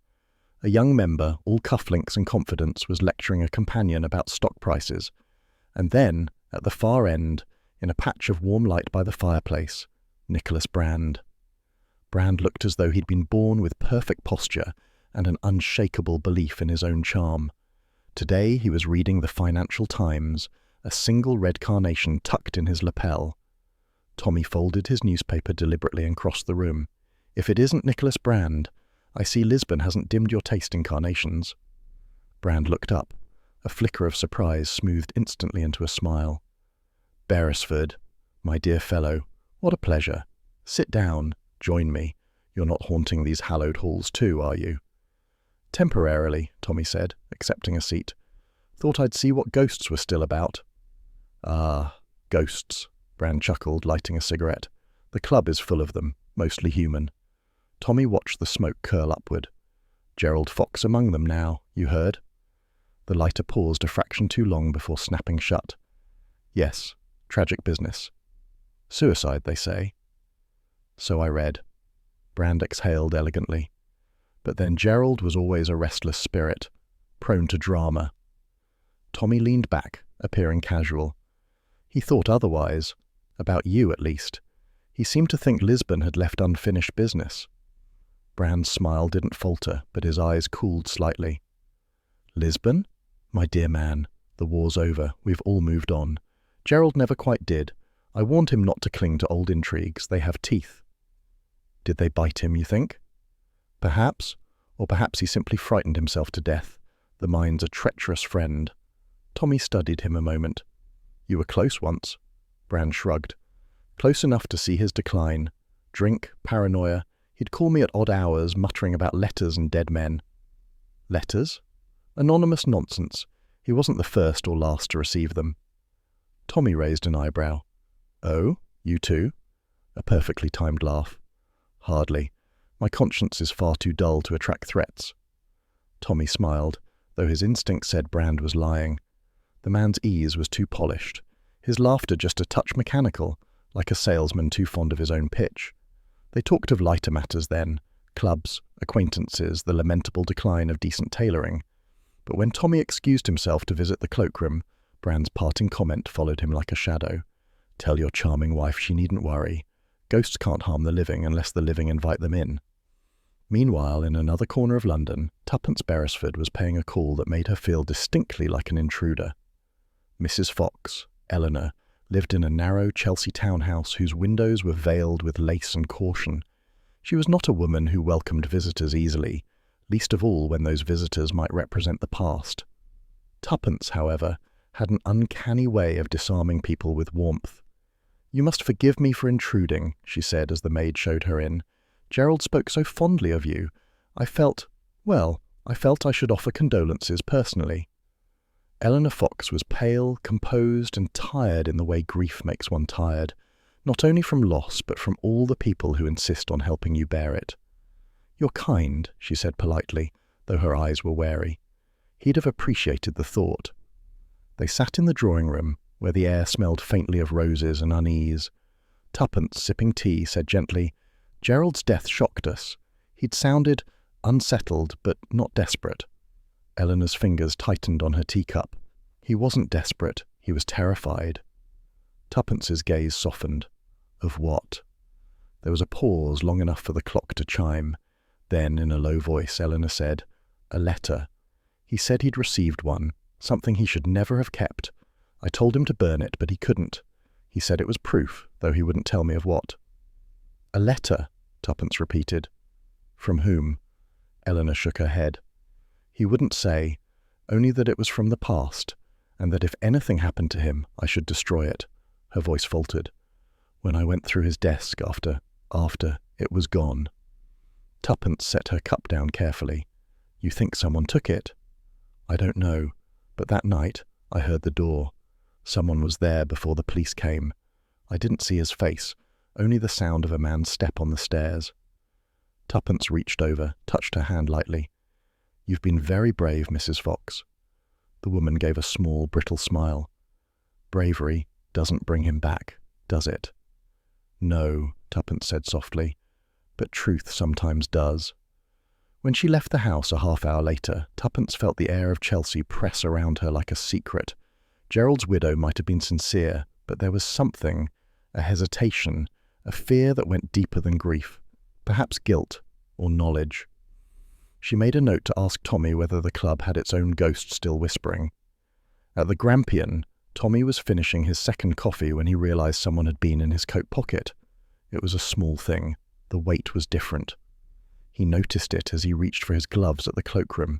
[SPEAKER 1] A young member, all cufflinks and confidence, was lecturing a companion about stock prices. And then, at the far end, in a patch of warm light by the fireplace, Nicholas Brand. Brand looked as though he'd been born with perfect posture and an unshakable belief in his own charm. Today he was reading the Financial Times, a single red carnation tucked in his lapel. Tommy folded his newspaper deliberately and crossed the room. If it isn't Nicholas Brand, I see Lisbon hasn't dimmed your taste in carnations. Brand looked up. A flicker of surprise smoothed instantly into a smile. Beresford, my dear fellow, what a pleasure. Sit down, join me. You're not haunting these hallowed halls too, are you? Temporarily, Tommy said, accepting a seat. Thought I'd see what ghosts were still about. Ah, ghosts, Brand chuckled, lighting a cigarette. The club is full of them, mostly human. Tommy watched the smoke curl upward. Gerald Fox among them now, you heard? The lighter paused a fraction too long before snapping shut. Yes, tragic business. Suicide, they say. So I read. Brand exhaled elegantly. But then Gerald was always a restless spirit, prone to drama. Tommy leaned back, appearing casual. He thought otherwise, about you at least. He seemed to think Lisbon had left unfinished business. Brand's smile didn't falter, but his eyes cooled slightly. Lisbon? My dear man, the war's over, we've all moved on. Gerald never quite did. I warned him not to cling to old intrigues, they have teeth. Did they bite him, you think? Perhaps, or perhaps he simply frightened himself to death. The mind's a treacherous friend. Tommy studied him a moment. You were close once. Brand shrugged. Close enough to see his decline. Drink, paranoia. He'd call me at odd hours, muttering about letters and dead men. Letters? Anonymous nonsense. He wasn't the first or last to receive them. Tommy raised an eyebrow. Oh, you too? A perfectly timed laugh. Hardly. My conscience is far too dull to attract threats. Tommy smiled, though his instinct said Brand was lying. The man's ease was too polished, his laughter just a touch mechanical, like a salesman too fond of his own pitch. They talked of lighter matters then, clubs, acquaintances, the lamentable decline of decent tailoring. But when Tommy excused himself to visit the cloakroom, Brand's parting comment followed him like a shadow. Tell your charming wife she needn't worry. Ghosts can't harm the living unless the living invite them in. Meanwhile, in another corner of London, Tuppence Beresford was paying a call that made her feel distinctly like an intruder. Mrs. Fox, Eleanor, lived in a narrow Chelsea townhouse whose windows were veiled with lace and caution. She was not a woman who welcomed visitors easily, least of all when those visitors might represent the past. Tuppence, however, had an uncanny way of disarming people with warmth. You must forgive me for intruding, she said as the maid showed her in. Gerald spoke so fondly of you. I felt I should offer condolences personally. Eleanor Fox was pale, composed, and tired in the way grief makes one tired, not only from loss but from all the people who insist on helping you bear it. You're kind, she said politely, though her eyes were wary. He'd have appreciated the thought. They sat in the drawing-room, where the air smelled faintly of roses and unease. Tuppence, sipping tea, said gently, Gerald's death shocked us. He'd sounded unsettled, but not desperate. Eleanor's fingers tightened on her teacup. He wasn't desperate, he was terrified. Tuppence's gaze softened. Of what? There was a pause long enough for the clock to chime. Then, in a low voice, Eleanor said, A letter. He said he'd received one, something he should never have kept. I told him to burn it, but he couldn't. He said it was proof, though he wouldn't tell me of what. A letter, Tuppence repeated. From whom? Eleanor shook her head. He wouldn't say, only that it was from the past, and that if anything happened to him, I should destroy it. Her voice faltered. When I went through his desk after, it was gone. Tuppence set her cup down carefully. You think someone took it? I don't know, but that night I heard the door. Someone was there before the police came. I didn't see his face, only the sound of a man's step on the stairs. Tuppence reached over, touched her hand lightly. You've been very brave, Mrs. Fox. The woman gave a small, brittle smile. Bravery doesn't bring him back, does it? No, Tuppence said softly, but truth sometimes does. When she left the house a half-hour later, Tuppence felt the air of Chelsea press around her like a secret. Gerald's widow might have been sincere, but there was something, a hesitation, a fear that went deeper than grief, perhaps guilt or knowledge. She made a note to ask Tommy whether the club had its own ghost still whispering. At the Grampian, Tommy was finishing his second coffee when he realized someone had been in his coat pocket. It was a small thing. The weight was different. He noticed it as he reached for his gloves at the cloakroom.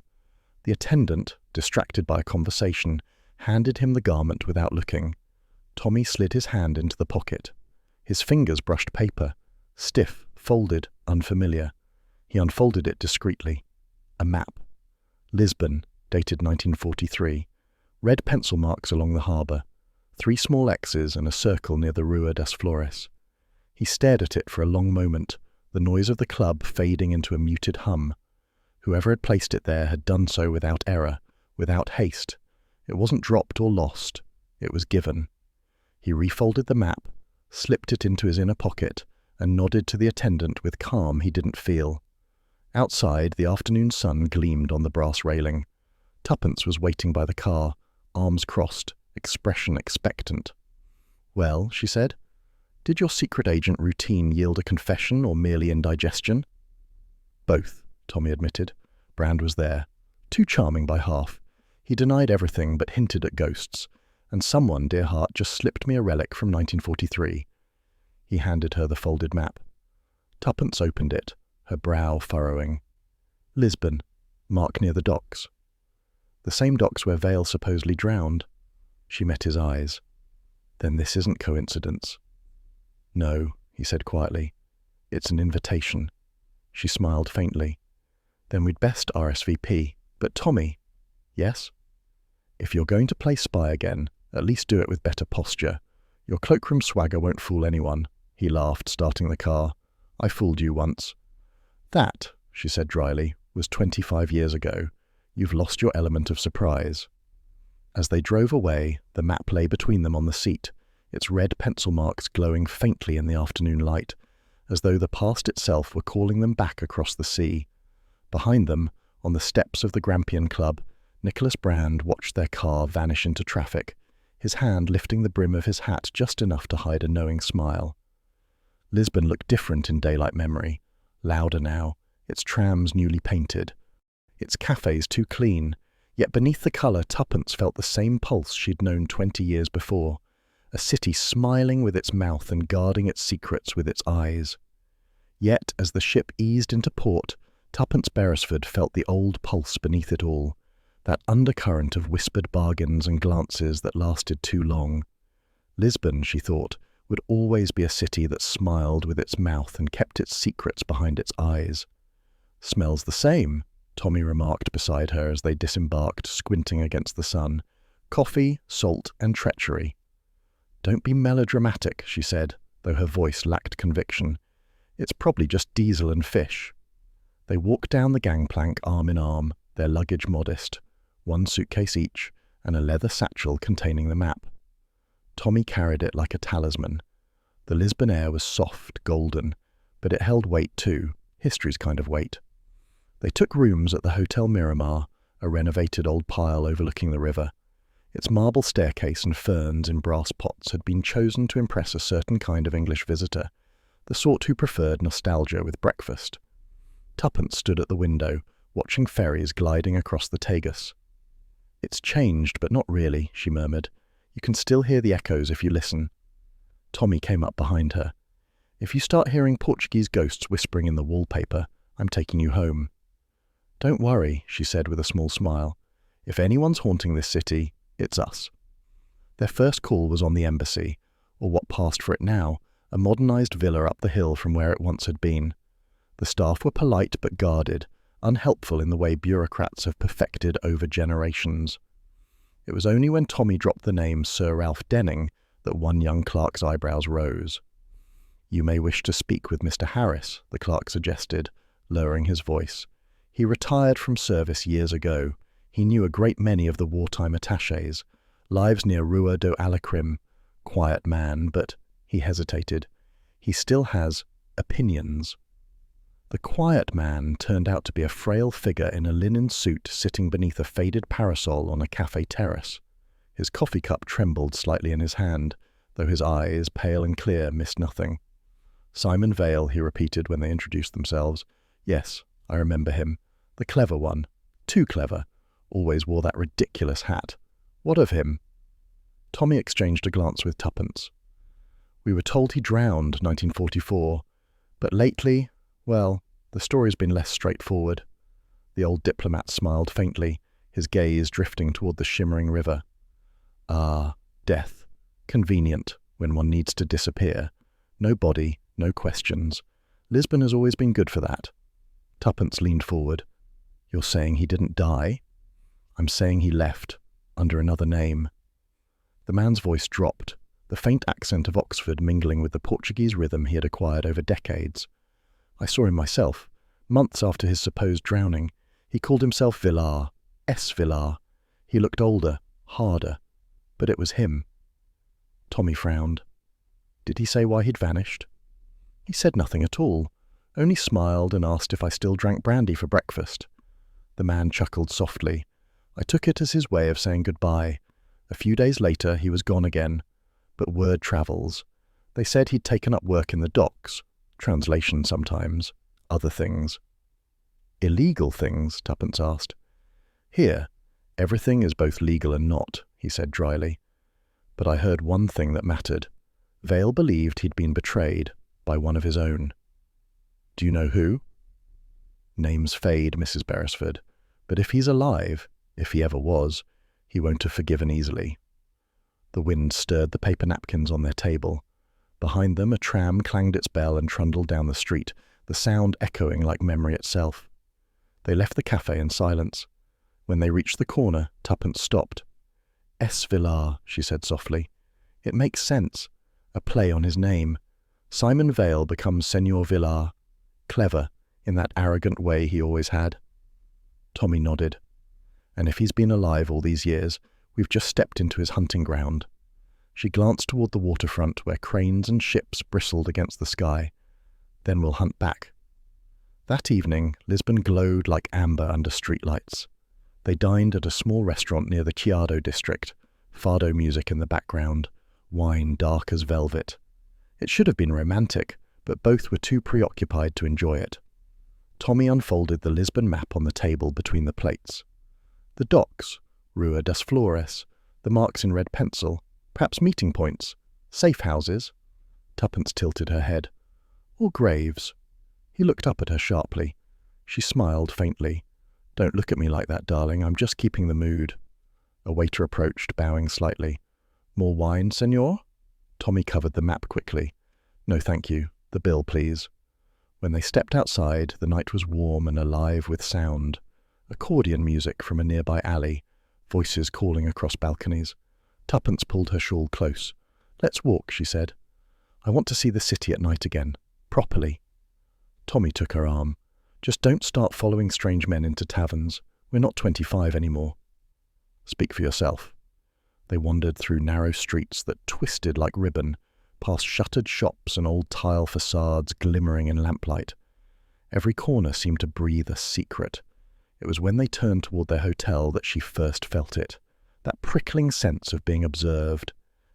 [SPEAKER 1] The attendant, distracted by a conversation, handed him the garment without looking. Tommy slid his hand into the pocket. His fingers brushed paper, stiff, folded, unfamiliar. He unfolded it discreetly. A map. Lisbon, dated 1943. Red pencil marks along the harbour. 3 small X's and a circle near the Rua das Flores. He stared at it for a long moment, the noise of the club fading into a muted hum. Whoever had placed it there had done so without error, without haste. It wasn't dropped or lost. It was given. He refolded the map, slipped it into his inner pocket, and nodded to the attendant with calm he didn't feel. Outside, the afternoon sun gleamed on the brass railing. Tuppence was waiting by the car, arms crossed, expression expectant. "Well," she said, "did your secret agent routine yield a confession or merely indigestion?" "Both," Tommy admitted. Brand was there. Too charming by half. He denied everything but hinted at ghosts. And someone, dear heart, just slipped me a relic from 1943. He handed her the folded map. Tuppence opened it, her brow furrowing. "Lisbon, mark near the docks." "The same docks where Vale supposedly drowned." She met his eyes. "Then this isn't coincidence." "No," he said quietly. "It's an invitation." She smiled faintly. "Then we'd best RSVP. But Tommy..." "Yes?" "If you're going to play spy again, at least do it with better posture. Your cloakroom swagger won't fool anyone." He laughed, starting the car. "I fooled you once." "That," she said dryly, "was 25 years ago. You've lost your element of surprise." As they drove away, the map lay between them on the seat, its red pencil marks glowing faintly in the afternoon light, as though the past itself were calling them back across the sea. Behind them, on the steps of the Grampian Club, Nicholas Brand watched their car vanish into traffic, his hand lifting the brim of his hat just enough to hide a knowing smile. Lisbon looked different in daylight memory, louder now, its trams newly painted, its cafes too clean, yet beneath the colour Tuppence felt the same pulse she'd known 20 years before, a city smiling with its mouth and guarding its secrets with its eyes. Yet, as the ship eased into port, Tuppence Beresford felt the old pulse beneath it all, that undercurrent of whispered bargains and glances that lasted too long. Lisbon, she thought, would always be a city that smiled with its mouth and kept its secrets behind its eyes. "Smells the same," Tommy remarked beside her as they disembarked, squinting against the sun. "Coffee, salt, and treachery." "Don't be melodramatic," she said, though her voice lacked conviction. "It's probably just diesel and fish." They walked down the gangplank arm in arm, their luggage modest, 1 suitcase each, and a leather satchel containing the map. Tommy carried it like a talisman. The Lisbon air was soft, golden, but it held weight too, history's kind of weight. They took rooms at the Hotel Miramar, a renovated old pile overlooking the river. Its marble staircase and ferns in brass pots had been chosen to impress a certain kind of English visitor, the sort who preferred nostalgia with breakfast. Tuppence stood at the window, watching ferries gliding across the Tagus. "It's changed, but not really," she murmured. "You can still hear the echoes if you listen." Tommy came up behind her. "If you start hearing Portuguese ghosts whispering in the wallpaper, I'm taking you home." "Don't worry," she said with a small smile. "If anyone's haunting this city, it's us." Their first call was on the embassy, or what passed for it now, a modernized villa up the hill from where it once had been. The staff were polite but guarded, unhelpful in the way bureaucrats have perfected over generations. It was only when Tommy dropped the name Sir Ralph Denning that one young clerk's eyebrows rose. "You may wish to speak with Mr. Harris," the clerk suggested, lowering his voice. He retired from service years ago. He knew a great many of the wartime attachés, lives near Rua do Alecrim. Quiet man, but, he hesitated, he still has opinions. The quiet man turned out to be a frail figure in a linen suit sitting beneath a faded parasol on a cafe terrace. His coffee cup trembled slightly in his hand, though his eyes, pale and clear, missed nothing. "Simon Vale," he repeated when they introduced themselves. "Yes, I remember him. The clever one. Too clever. Always wore that ridiculous hat. What of him?" Tommy exchanged a glance with Tuppence. "We were told he drowned 1944, but lately, well, the story's been less straightforward." The old diplomat smiled faintly, his gaze drifting toward the shimmering river. "Ah, death. Convenient when one needs to disappear. No body, no questions. Lisbon has always been good for that. Tuppence leaned forward. You're saying he didn't die? I'm saying he left, under another name. The man's voice dropped, the faint accent of Oxford mingling with the Portuguese rhythm he had acquired over decades. I saw him myself, months after his supposed drowning. He called himself Villar, S. Villar. He looked older, harder, but it was him. Tommy frowned. Did he say why he'd vanished? He said nothing at all, only smiled and asked if I still drank brandy for breakfast. The man chuckled softly. I took it as his way of saying goodbye. A few days later he was gone again. But word travels. They said he'd taken up work in the docks, translation sometimes, other things. Illegal things? Tuppence asked. Here, everything is both legal and not, he said dryly. But I heard one thing that mattered. Vale believed he'd been betrayed by one of his own. Do you know who? Names fade, Mrs. Beresford, but if he's alive, if he ever was, he won't have forgiven easily. The wind stirred the paper napkins on their table. Behind them a tram clanged its bell and trundled down the street, the sound echoing like memory itself. They left the cafe in silence. When they reached the corner, Tuppence stopped. S. Villar, she said softly. It makes sense. A play on his name. Simon Vale becomes Senor Villar. Clever, in that arrogant way he always had. Tommy nodded. And if he's been alive all these years, we've just stepped into his hunting ground. She glanced toward the waterfront where cranes and ships bristled against the sky. Then we'll hunt back. That evening, Lisbon glowed like amber under streetlights. They dined at a small restaurant near the Chiado district, fado music in the background, wine dark as velvet. It should have been romantic, but both were too preoccupied to enjoy it. Tommy unfolded the Lisbon map on the table between the plates. The docks, Rua das Flores, the marks in red pencil, perhaps meeting points, safe houses. Tuppence tilted her head. Or graves. He looked up at her sharply. She smiled faintly. Don't look at me like that, darling. I'm just keeping the mood. A waiter approached, bowing slightly. More wine, senor? Tommy covered the map quickly. No, thank you. The bill, please. When they stepped outside, the night was warm and alive with sound. Accordion music from a nearby alley, voices calling across balconies. Tuppence pulled her shawl close. Let's walk, she said. I want to see the city at night again, properly. Tommy took her arm. Just don't start following strange men into taverns. We're not 25 anymore. Speak for yourself. They wandered through narrow streets that twisted like ribbon, past shuttered shops and old tile facades glimmering in lamplight. Every corner seemed to breathe a secret. It was when they turned toward their hotel that she first felt it, that prickling sense of being observed.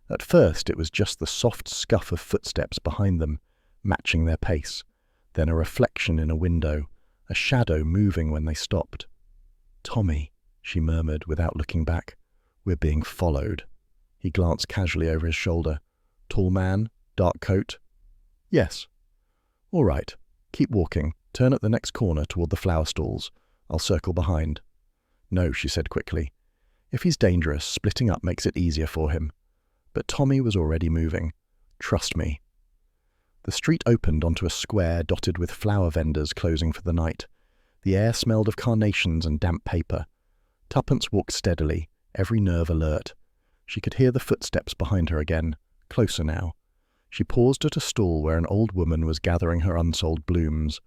[SPEAKER 1] At first it was just the soft scuff of footsteps behind them, matching their pace, then a reflection in a window, a shadow moving when they stopped. Tommy, she murmured without looking back. We're being followed. He glanced casually over his shoulder. Tall man, dark coat. Yes. All right. Keep walking. Turn at the next corner toward the flower stalls. I'll circle behind. No, she said quickly. If he's dangerous, splitting up makes it easier for him. But Tommy was already moving. Trust me. The street opened onto a square dotted with flower vendors closing for the night. The air smelled of carnations and damp paper. Tuppence walked steadily, every nerve alert. She could hear the footsteps behind her again, closer now. She paused at a stall where an old woman was gathering her unsold blooms.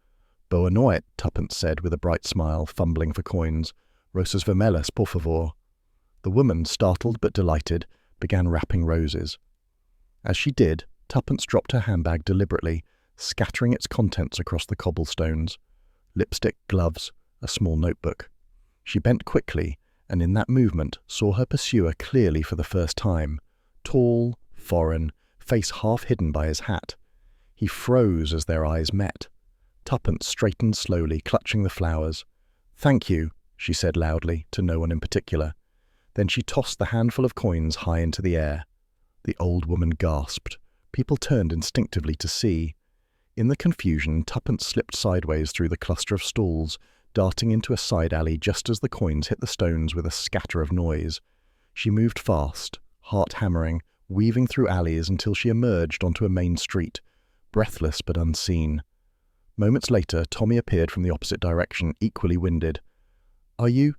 [SPEAKER 1] Boa noite, Tuppence said with a bright smile, fumbling for coins. Rosas vermelhas, por favor. The woman, startled but delighted, began wrapping roses. As she did, Tuppence dropped her handbag deliberately, scattering its contents across the cobblestones. Lipstick, gloves, a small notebook. She bent quickly, and in that movement saw her pursuer clearly for the first time. Tall, foreign, face half hidden by his hat. He froze as their eyes met. Tuppence straightened slowly, clutching the flowers. "Thank you," she said loudly, to no one in particular. Then she tossed the handful of coins high into the air. The old woman gasped. People turned instinctively to see. In the confusion, Tuppence slipped sideways through the cluster of stalls, darting into a side alley just as the coins hit the stones with a scatter of noise. She moved fast, heart hammering, weaving through alleys until she emerged onto a main street, breathless but unseen. Moments later, Tommy appeared from the opposite direction, equally winded. "Are you—"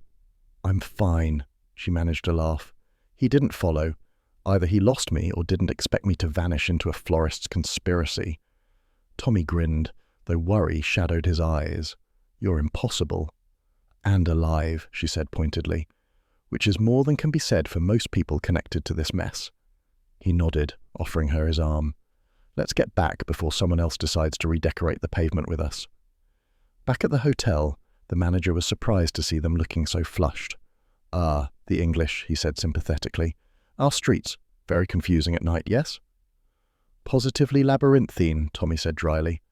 [SPEAKER 1] "I'm fine," she managed to laugh. He didn't follow. Either he lost me or didn't expect me to vanish into a florist's conspiracy. Tommy grinned, though worry shadowed his eyes. "You're impossible." "And alive," she said pointedly, "which is more than can be said for most people connected to this mess." He nodded, offering her his arm. "Let's get back before someone else decides to redecorate the pavement with us." Back at the hotel, the manager was surprised to see them looking so flushed. "Ah, the English," he said sympathetically. "Our streets, very confusing at night, yes?" "Positively labyrinthine," Tommy said dryly.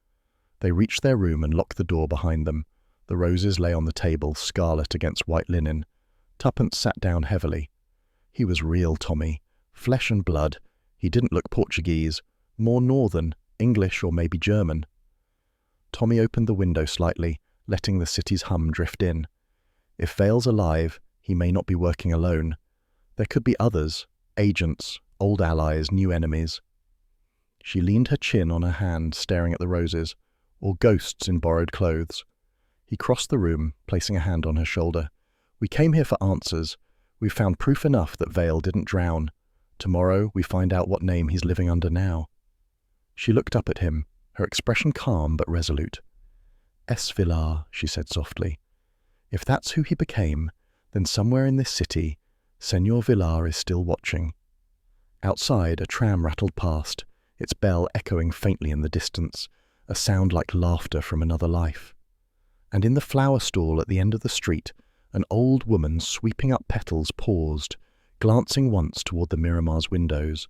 [SPEAKER 1] They reached their room and locked the door behind them. The roses lay on the table, scarlet against white linen. Tuppence sat down heavily. He was real Tommy, flesh and blood. He didn't look Portuguese, more northern, English or maybe German. Tommy opened the window slightly, letting the city's hum drift in. If Vale's alive, he may not be working alone. There could be others, agents, old allies, new enemies. She leaned her chin on her hand, staring at the roses, or ghosts in borrowed clothes. He crossed the room, placing a hand on her shoulder. "We came here for answers. We've found proof enough that Vale didn't drown. Tomorrow we find out what name he's living under now." She looked up at him, her expression calm but resolute. "Es Villar," she said softly. "If that's who he became, then somewhere in this city, Senor Villar is still watching." Outside, a tram rattled past, its bell echoing faintly in the distance, a sound like laughter from another life. And in the flower stall at the end of the street, an old woman sweeping up petals paused, glancing once toward the Miramar's windows.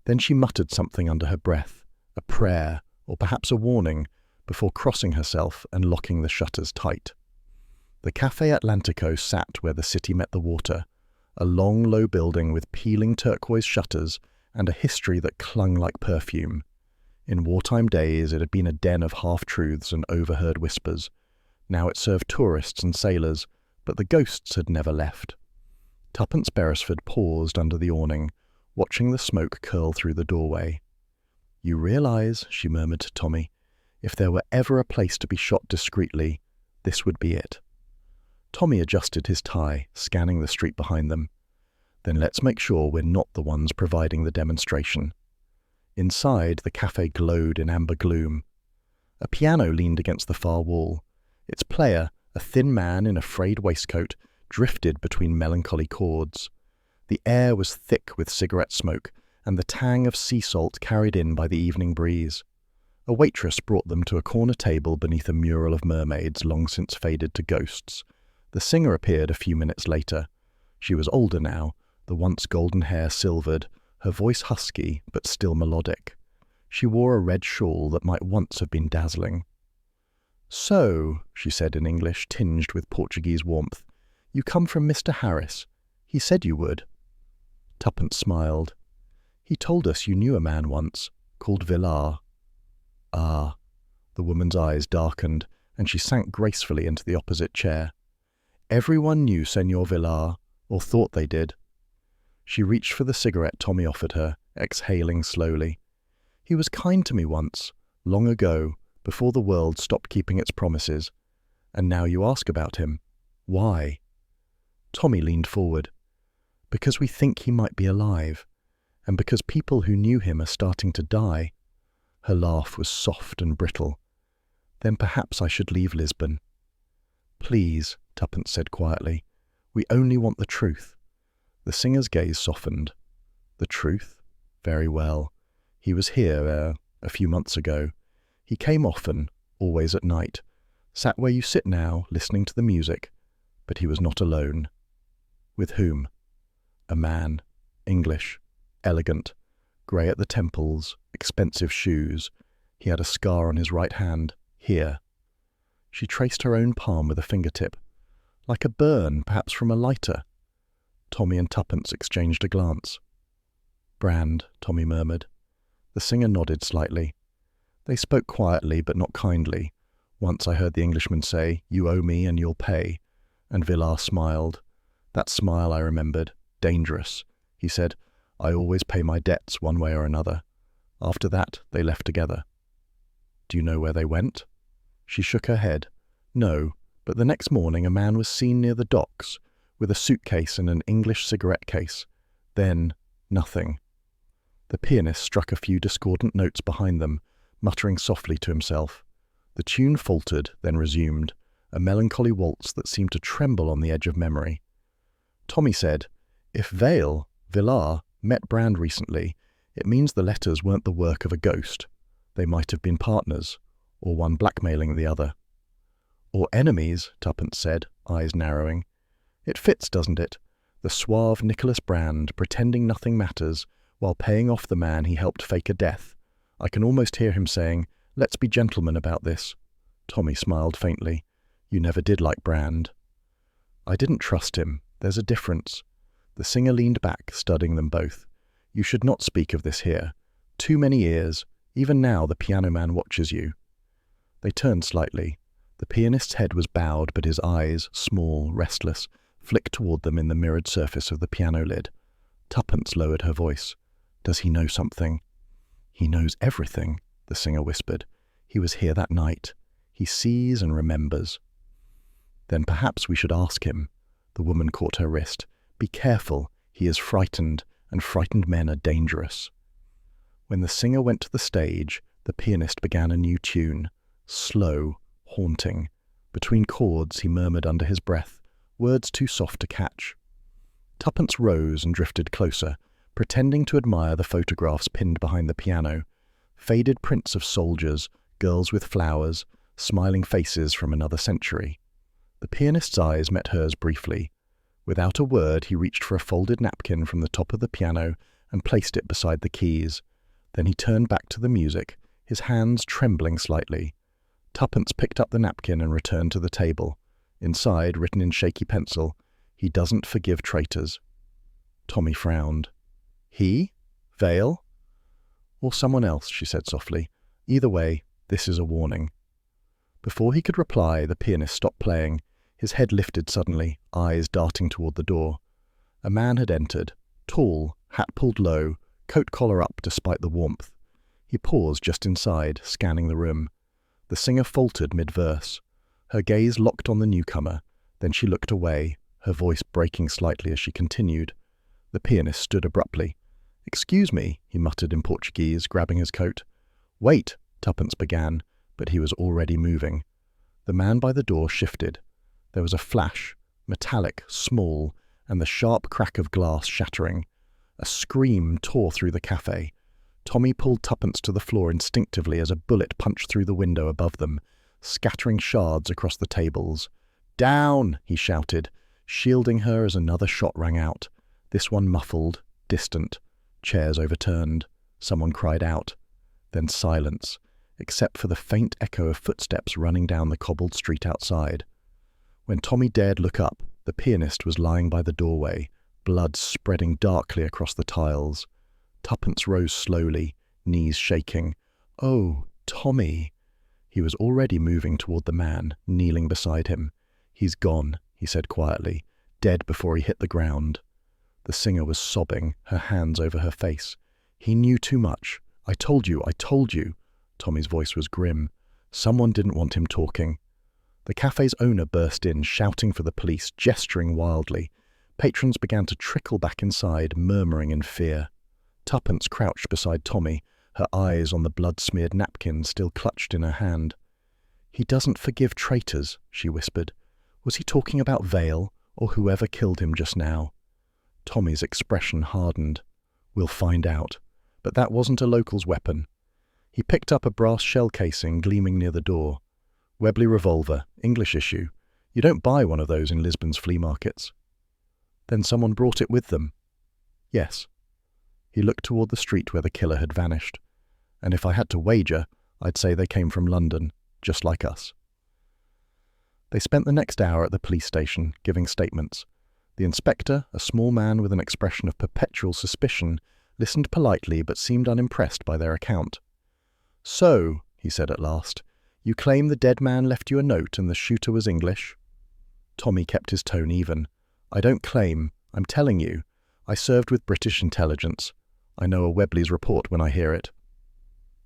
[SPEAKER 1] Then she muttered something under her breath, a prayer, or perhaps a warning, before crossing herself and locking the shutters tight. The Café Atlantico sat where the city met the water, a long, low building with peeling turquoise shutters and a history that clung like perfume. In wartime days it had been a den of half-truths and overheard whispers. Now it served tourists and sailors, but the ghosts had never left. Tuppence Beresford paused under the awning, watching the smoke curl through the doorway. "You realize," she murmured to Tommy, "if there were ever a place to be shot discreetly, this would be it." Tommy adjusted his tie, scanning the street behind them. "Then let's make sure we're not the ones providing the demonstration." Inside, the cafe glowed in amber gloom. A piano leaned against the far wall. Its player, a thin man in a frayed waistcoat, drifted between melancholy chords. The air was thick with cigarette smoke and the tang of sea salt carried in by the evening breeze. A waitress brought them to a corner table beneath a mural of mermaids long since faded to ghosts. The singer appeared a few minutes later. She was older now, the once golden hair silvered, her voice husky but still melodic. She wore a red shawl that might once have been dazzling. "So," she said in English tinged with Portuguese warmth, "you come from Mr. Harris. He said you would." Tuppence smiled. "He told us you knew a man once, called Villar." "Ah." The woman's eyes darkened, and she sank gracefully into the opposite chair. "Everyone knew Senor Villar, or thought they did." She reached for the cigarette Tommy offered her, exhaling slowly. "He was kind to me once, long ago, before the world stopped keeping its promises. And now you ask about him. Why?" Tommy leaned forward. "Because we think he might be alive, and because people who knew him are starting to die." Her laugh was soft and brittle. "Then perhaps I should leave Lisbon." "Please," Tuppence said quietly. "We only want the truth." The singer's gaze softened. "The truth? Very well. He was here, a few months ago. He came often, always at night. Sat where you sit now, listening to the music. But he was not alone." "With whom?" "A man. English. Elegant. Grey at the temples. Expensive shoes. He had a scar on his right hand. Here." She traced her own palm with a fingertip. "Like a burn, perhaps from a lighter." Tommy and Tuppence exchanged a glance. "Brand," Tommy murmured. The singer nodded slightly. They spoke quietly but not kindly. Once I heard the Englishman say, "You owe me and you'll pay." And Villar smiled. That smile I remembered. Dangerous. He said, I always pay my debts one way or another. After that, they left together. Do you know where they went? She shook her head. No, but the next morning a man was seen near the docks with a suitcase and an English cigarette case. Then, nothing. The pianist struck a few discordant notes behind them, muttering softly to himself. The tune faltered, then resumed, a melancholy waltz that seemed to tremble on the edge of memory. Tommy said, "If Villar, met Brand recently, it means the letters weren't the work of a ghost. They might have been partners, or one blackmailing the other." "Or enemies," Tuppence said, eyes narrowing. "It fits, doesn't it? The suave Nicholas Brand, pretending nothing matters, while paying off the man he helped fake a death. I can almost hear him saying, 'Let's be gentlemen about this.'" Tommy smiled faintly. "You never did like Brand." "I didn't trust him. There's a difference." The singer leaned back, studying them both. "You should not speak of this here. Too many ears. Even now the piano man watches you." They turned slightly. The pianist's head was bowed, but his eyes, small, restless, flicked toward them in the mirrored surface of the piano lid. Tuppence lowered her voice. "Does he know something?" "He knows everything," the singer whispered. "He was here that night. He sees and remembers." "Then perhaps we should ask him." The woman caught her wrist. "Be careful. He is frightened, and frightened men are dangerous." When the singer went to the stage, the pianist began a new tune. Slow, haunting. Between chords he murmured under his breath, words too soft to catch. Tuppence rose and drifted closer, pretending to admire the photographs pinned behind the piano. Faded prints of soldiers, girls with flowers, smiling faces from another century. The pianist's eyes met hers briefly. Without a word, he reached for a folded napkin from the top of the piano and placed it beside the keys. Then he turned back to the music, his hands trembling slightly. Tuppence picked up the napkin and returned to the table. Inside, written in shaky pencil, "He doesn't forgive traitors." Tommy frowned. "He? Vale?" "Or someone else," she said softly. "Either way, this is a warning." Before he could reply, the pianist stopped playing, his head lifted suddenly, eyes darting toward the door. A man had entered, tall, hat pulled low, coat collar up despite the warmth. He paused just inside, scanning the room. The singer faltered mid-verse. Her gaze locked on the newcomer, then she looked away, her voice breaking slightly as she continued. The pianist stood abruptly. "Excuse me," he muttered in Portuguese, grabbing his coat. "Wait," Tuppence began, but he was already moving. The man by the door shifted. There was a flash, metallic, small, and the sharp crack of glass shattering. A scream tore through the cafe. Tommy pulled Tuppence to the floor instinctively as a bullet punched through the window above them, scattering shards across the tables. "Down!" he shouted, shielding her as another shot rang out. This one muffled, distant. Chairs overturned. Someone cried out. Then silence, except for the faint echo of footsteps running down the cobbled street outside. When Tommy dared look up, the pianist was lying by the doorway, blood spreading darkly across the tiles. Tuppence rose slowly, knees shaking. "Oh, Tommy!" He was already moving toward the man, kneeling beside him. "He's gone," he said quietly, dead before he hit the ground. The singer was sobbing, her hands over her face. "He knew too much. I told you. Tommy's voice was grim. Someone didn't want him talking. The cafe's owner burst in, shouting for the police, gesturing wildly. Patrons began to trickle back inside, murmuring in fear. Tuppence crouched beside Tommy, her eyes on the blood-smeared napkin still clutched in her hand. "He doesn't forgive traitors," she whispered. "Was he talking about Vale, or whoever killed him just now?" Tommy's expression hardened. "We'll find out. But that wasn't a local's weapon." He picked up a brass shell casing gleaming near the door. "Webley revolver, English issue. You don't buy one of those in Lisbon's flea markets." "Then someone brought it with them?" "Yes." He looked toward the street where the killer had vanished. "And if I had to wager, I'd say they came from London, just like us." They spent the next hour at the police station, giving statements. The inspector, a small man with an expression of perpetual suspicion, listened politely but seemed unimpressed by their account. "So," he said at last, "you claim the dead man left you a note and the shooter was English?" Tommy kept his tone even. "I don't claim. I'm telling you. I served with British intelligence. I know a Webley's report when I hear it."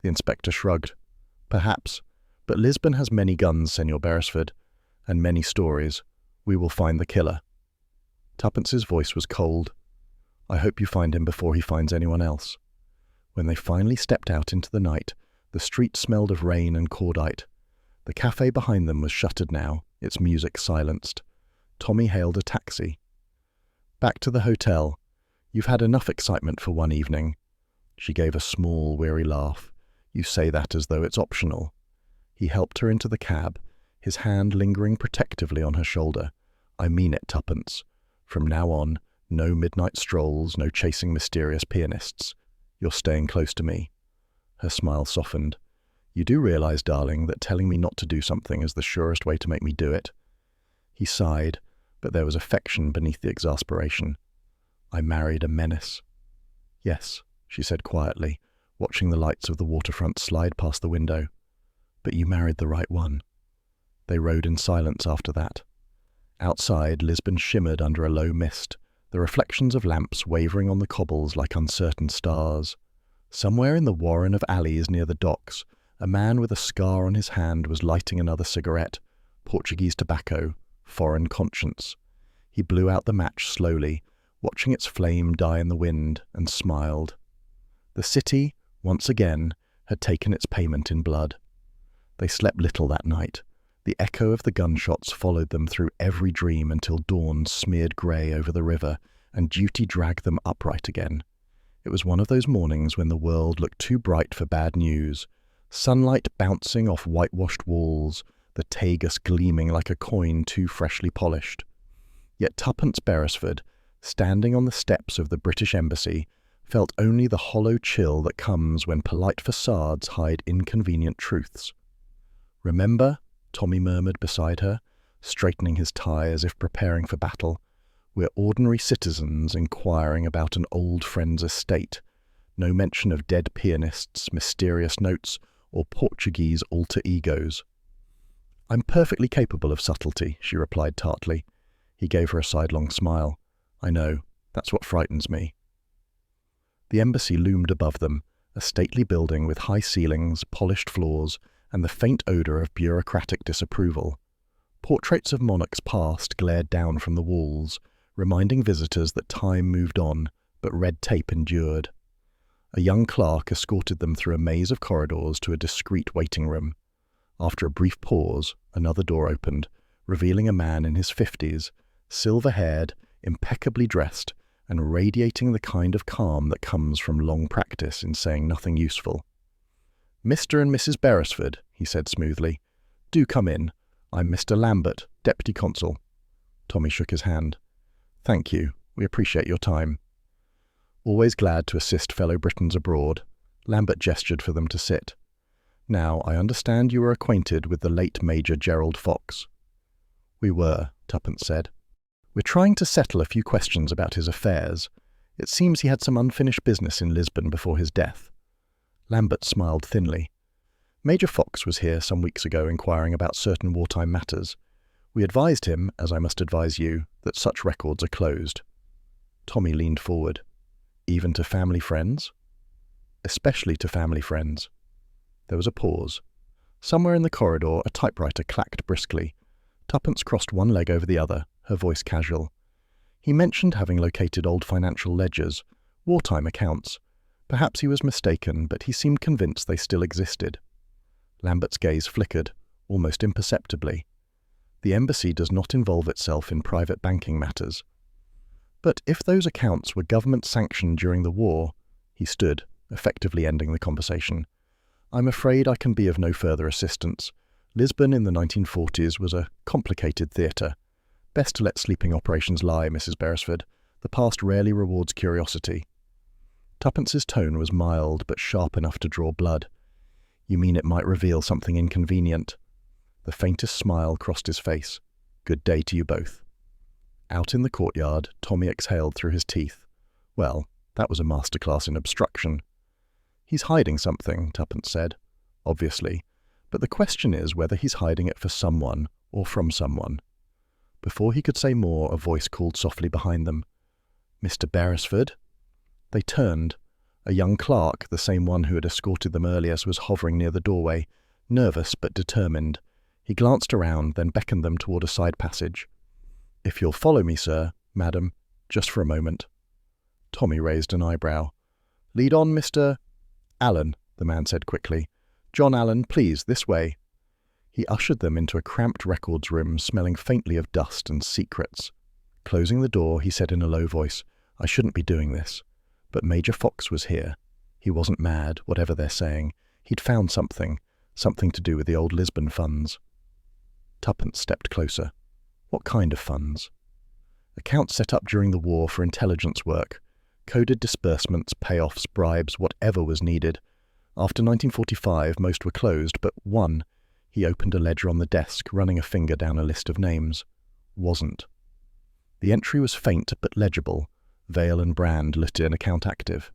[SPEAKER 1] The inspector shrugged. "Perhaps, but Lisbon has many guns, Senor Beresford, and many stories. We will find the killer." Tuppence's voice was cold. "I hope you find him before he finds anyone else." When they finally stepped out into the night, the street smelled of rain and cordite. The cafe behind them was shuttered now, its music silenced. Tommy hailed a taxi. "Back to the hotel. You've had enough excitement for one evening." She gave a small, weary laugh. "You say that as though it's optional." He helped her into the cab, his hand lingering protectively on her shoulder. "I mean it, Tuppence. From now on, no midnight strolls, no chasing mysterious pianists. You're staying close to me." Her smile softened. "You do realize, darling, that telling me not to do something is the surest way to make me do it?" He sighed, but there was affection beneath the exasperation. "I married a menace." "Yes," she said quietly, watching the lights of the waterfront slide past the window. "But you married the right one." They rode in silence after that. Outside, Lisbon shimmered under a low mist, the reflections of lamps wavering on the cobbles like uncertain stars. Somewhere in the warren of alleys near the docks, a man with a scar on his hand was lighting another cigarette, Portuguese tobacco, foreign conscience. He blew out the match slowly, watching its flame die in the wind, and smiled. The city, once again, had taken its payment in blood. They slept little that night. The echo of the gunshots followed them through every dream until dawn smeared grey over the river and duty dragged them upright again. It was one of those mornings when the world looked too bright for bad news, sunlight bouncing off whitewashed walls, the Tagus gleaming like a coin too freshly polished. Yet Tuppence Beresford, standing on the steps of the British Embassy, felt only the hollow chill that comes when polite facades hide inconvenient truths. "Remember," Tommy murmured beside her, straightening his tie as if preparing for battle, "we're ordinary citizens inquiring about an old friend's estate. No mention of dead pianists, mysterious notes, or Portuguese alter egos." "I'm perfectly capable of subtlety," she replied tartly. He gave her a sidelong smile. "I know. That's what frightens me." The embassy loomed above them, a stately building with high ceilings, polished floors, and the faint odour of bureaucratic disapproval. Portraits of monarchs past glared down from the walls, reminding visitors that time moved on, but red tape endured. A young clerk escorted them through a maze of corridors to a discreet waiting room. After a brief pause, another door opened, revealing a man in his 50s, silver-haired, impeccably dressed, and radiating the kind of calm that comes from long practice in saying nothing useful. "Mr. and Mrs. Beresford," he said smoothly. "Do come in. I'm Mr. Lambert, Deputy Consul." Tommy shook his hand. "Thank you. We appreciate your time." Always glad to assist fellow Britons abroad, Lambert gestured for them to sit. "Now, I understand you were acquainted with the late Major Gerald Fox." "We were," Tuppence said. "We're trying to settle a few questions about his affairs. It seems he had some unfinished business in Lisbon before his death." Lambert smiled thinly. "Major Fox was here some weeks ago inquiring about certain wartime matters. We advised him, as I must advise you, that such records are closed." Tommy leaned forward. "Even to family friends?" "Especially to family friends." There was a pause. Somewhere in the corridor, a typewriter clacked briskly. Tuppence crossed one leg over the other, her voice casual. He mentioned having located old financial ledgers, wartime accounts. Perhaps he was mistaken, but he seemed convinced they still existed. Lambert's gaze flickered, almost imperceptibly. The embassy does not involve itself in private banking matters. But if those accounts were government-sanctioned during the war, he stood, effectively ending the conversation. "I'm afraid I can be of no further assistance. Lisbon in the 1940s was a complicated theatre. Best to let sleeping operations lie, Mrs. Beresford. The past rarely rewards curiosity." Tuppence's tone was mild but sharp enough to draw blood. "You mean it might reveal something inconvenient?" The faintest smile crossed his face. "Good day to you both." Out in the courtyard, Tommy exhaled through his teeth. Well, that was a masterclass in obstruction. "He's hiding something," Tuppence said. "Obviously. But the question is whether he's hiding it for someone or from someone." Before he could say more, a voice called softly behind them. "Mr. Beresford?" They turned. A young clerk, the same one who had escorted them earlier, was hovering near the doorway, nervous but determined. He glanced around, then beckoned them toward a side passage. "If you'll follow me, sir, madam, just for a moment." Tommy raised an eyebrow. "Lead on, Mr. Allen," the man said quickly. "John Allen, please, this way." He ushered them into a cramped records room, smelling faintly of dust and secrets. Closing the door, he said in a low voice, "I shouldn't be doing this." But Major Fox was here. He wasn't mad, whatever they're saying. He'd found something to do with the old Lisbon funds. Tuppence stepped closer. "What kind of funds?" "Accounts set up during the war for intelligence work. Coded disbursements, payoffs, bribes, whatever was needed. After 1945, most were closed, but one," he opened a ledger on the desk, running a finger down a list of names, "wasn't." The entry was faint but legible. Vale and Brand listed an account active.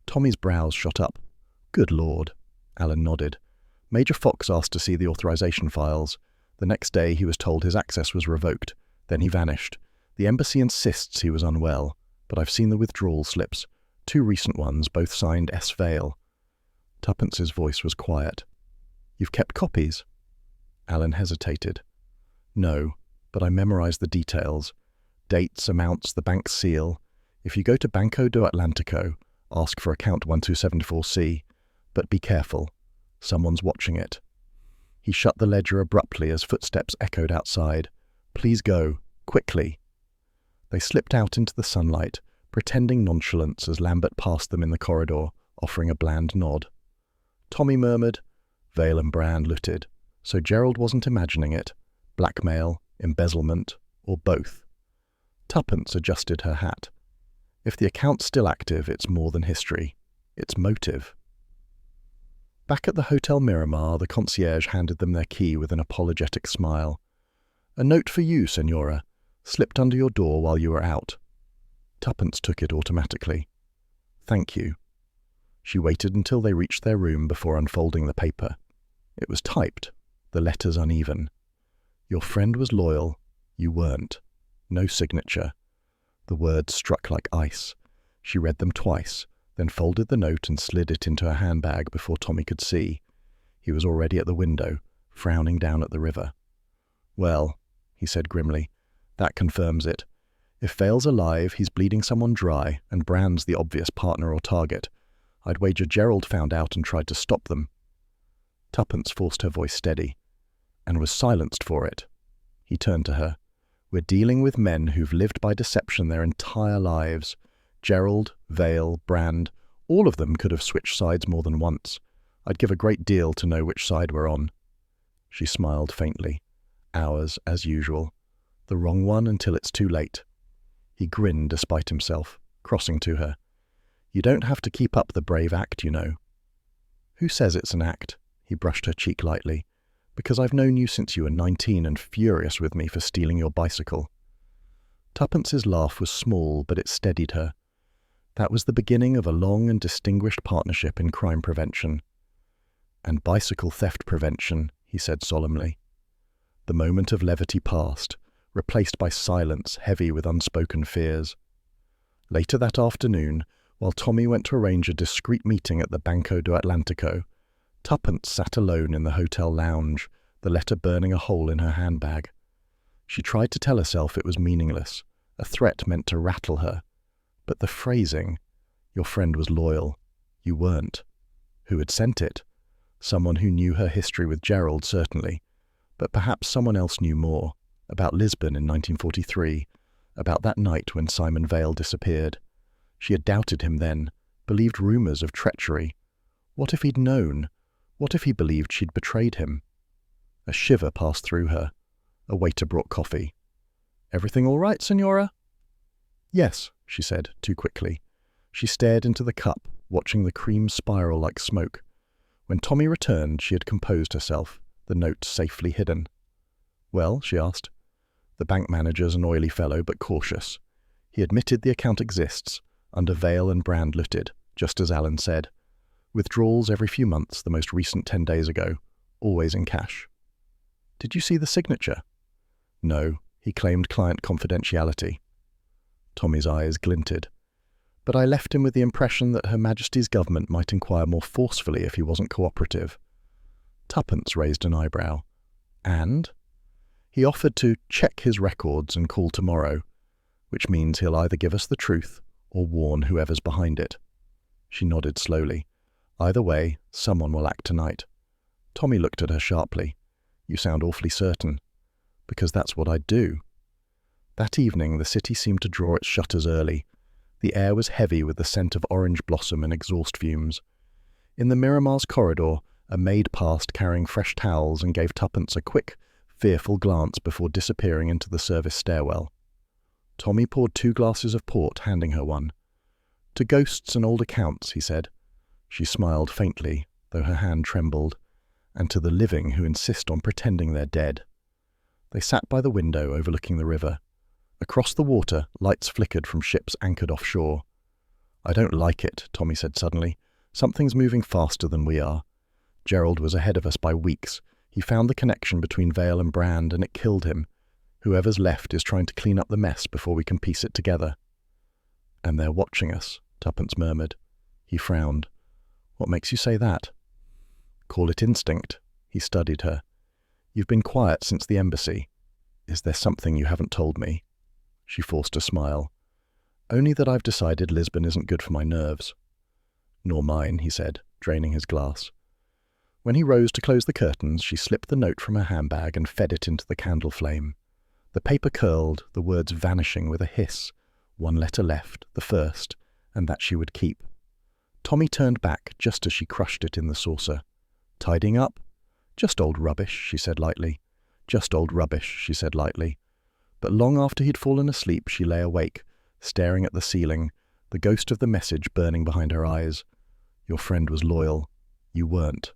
[SPEAKER 1] Tommy's brows shot up. "Good Lord." Allen nodded. "Major Fox asked to see the authorization files. The next day he was told his access was revoked. Then he vanished. The embassy insists he was unwell, but I've seen the withdrawal slips. 2 recent ones, both signed S. Vale." Tuppence's voice was quiet. "You've kept copies?" Allen hesitated. "No, but I memorized the details. Dates, amounts, the bank seal. If you go to Banco do Atlantico, ask for account 1274C, but be careful. Someone's watching it." He shut the ledger abruptly as footsteps echoed outside. "Please go, quickly." They slipped out into the sunlight, pretending nonchalance as Lambert passed them in the corridor, offering a bland nod. Tommy murmured, "Vale and Brand looted. So Gerald wasn't imagining it. Blackmail, embezzlement, or both." Tuppence adjusted her hat. "If the account's still active, it's more than history. It's motive." Back at the Hotel Miramar, the concierge handed them their key with an apologetic smile. "A note for you, Senora. Slipped under your door while you were out." Tuppence took it automatically. "Thank you." She waited until they reached their room before unfolding the paper. It was typed, the letters uneven. "Your friend was loyal. You weren't. No signature." The words struck like ice. She read them twice, then folded the note and slid it into her handbag before Tommy could see. He was already at the window, frowning down at the river. "Well," he said grimly, "that confirms it. If Vale's alive, he's bleeding someone dry, and Brand's the obvious partner or target. I'd wager Gerald found out and tried to stop them." Tuppence forced her voice steady, "and was silenced for it." He turned to her. "We're dealing with men who've lived by deception their entire lives. Gerald, Vale, Brand, all of them could have switched sides more than once. I'd give a great deal to know which side we're on." She smiled faintly. "Ours, as usual. The wrong one until it's too late." He grinned despite himself, crossing to her. "You don't have to keep up the brave act, you know." "Who says it's an act?" He brushed her cheek lightly. "Because I've known you since you were 19 and furious with me for stealing your bicycle." Tuppence's laugh was small, but it steadied her. That was the beginning of a long and distinguished partnership in crime prevention. "And bicycle theft prevention," he said solemnly. The moment of levity passed, replaced by silence heavy with unspoken fears. Later that afternoon, while Tommy went to arrange a discreet meeting at the Banco do Atlantico, Tuppence sat alone in the hotel lounge, the letter burning a hole in her handbag. She tried to tell herself it was meaningless, a threat meant to rattle her. But the phrasing, "Your friend was loyal. You weren't." Who had sent it? Someone who knew her history with Gerald, certainly. But perhaps someone else knew more. About Lisbon in 1943. About that night when Simon Vale disappeared. She had doubted him then, believed rumours of treachery. What if he'd known? What if he believed she'd betrayed him? A shiver passed through her. A waiter brought coffee. "Everything all right, Senora?" "Yes," she said, too quickly. She stared into the cup, watching the cream spiral like smoke. When Tommy returned, she had composed herself, the note safely hidden. "Well?" she asked. The bank manager's an oily fellow, but cautious. He admitted the account exists, under Vale and Brand looted, just as Allen said. Withdrawals every few months, the most recent 10 days ago, always in cash. "Did you see the signature?" "No," he claimed client confidentiality. Tommy's eyes glinted. "But I left him with the impression that Her Majesty's government might inquire more forcefully if he wasn't cooperative." Tuppence raised an eyebrow. "And?" "He offered to check his records and call tomorrow, which means he'll either give us the truth or warn whoever's behind it." She nodded slowly. "Either way, someone will act tonight." Tommy looked at her sharply. "You sound awfully certain." "Because that's what I'd do." That evening the city seemed to draw its shutters early. The air was heavy with the scent of orange blossom and exhaust fumes. In the Miramar's corridor, a maid passed carrying fresh towels and gave Tuppence a quick, fearful glance before disappearing into the service stairwell. Tommy poured 2 glasses of port, handing her one. "To ghosts and old accounts," he said. She smiled faintly, though her hand trembled. "And to the living who insist on pretending they're dead." They sat by the window overlooking the river. Across the water, lights flickered from ships anchored offshore. "I don't like it," Tommy said suddenly. "Something's moving faster than we are. Gerald was ahead of us by weeks. He found the connection between Vale and Brand, and it killed him. Whoever's left is trying to clean up the mess before we can piece it together." "And they're watching us," Tuppence murmured. He frowned. "What makes you say that?" "Call it instinct." He studied her. "You've been quiet since the embassy. Is there something you haven't told me?" She forced a smile. "Only that I've decided Lisbon isn't good for my nerves." "Nor mine," he said, draining his glass. When he rose to close the curtains, she slipped the note from her handbag and fed it into the candle flame. The paper curled, the words vanishing with a hiss. One letter left, the first, and that she would keep. Tommy turned back just as she crushed it in the saucer. "Tidying up?" "Just old rubbish," she said lightly. "Just old rubbish," she said lightly. But long after he'd fallen asleep, she lay awake, staring at the ceiling, the ghost of the message burning behind her eyes. "Your friend was loyal. You weren't."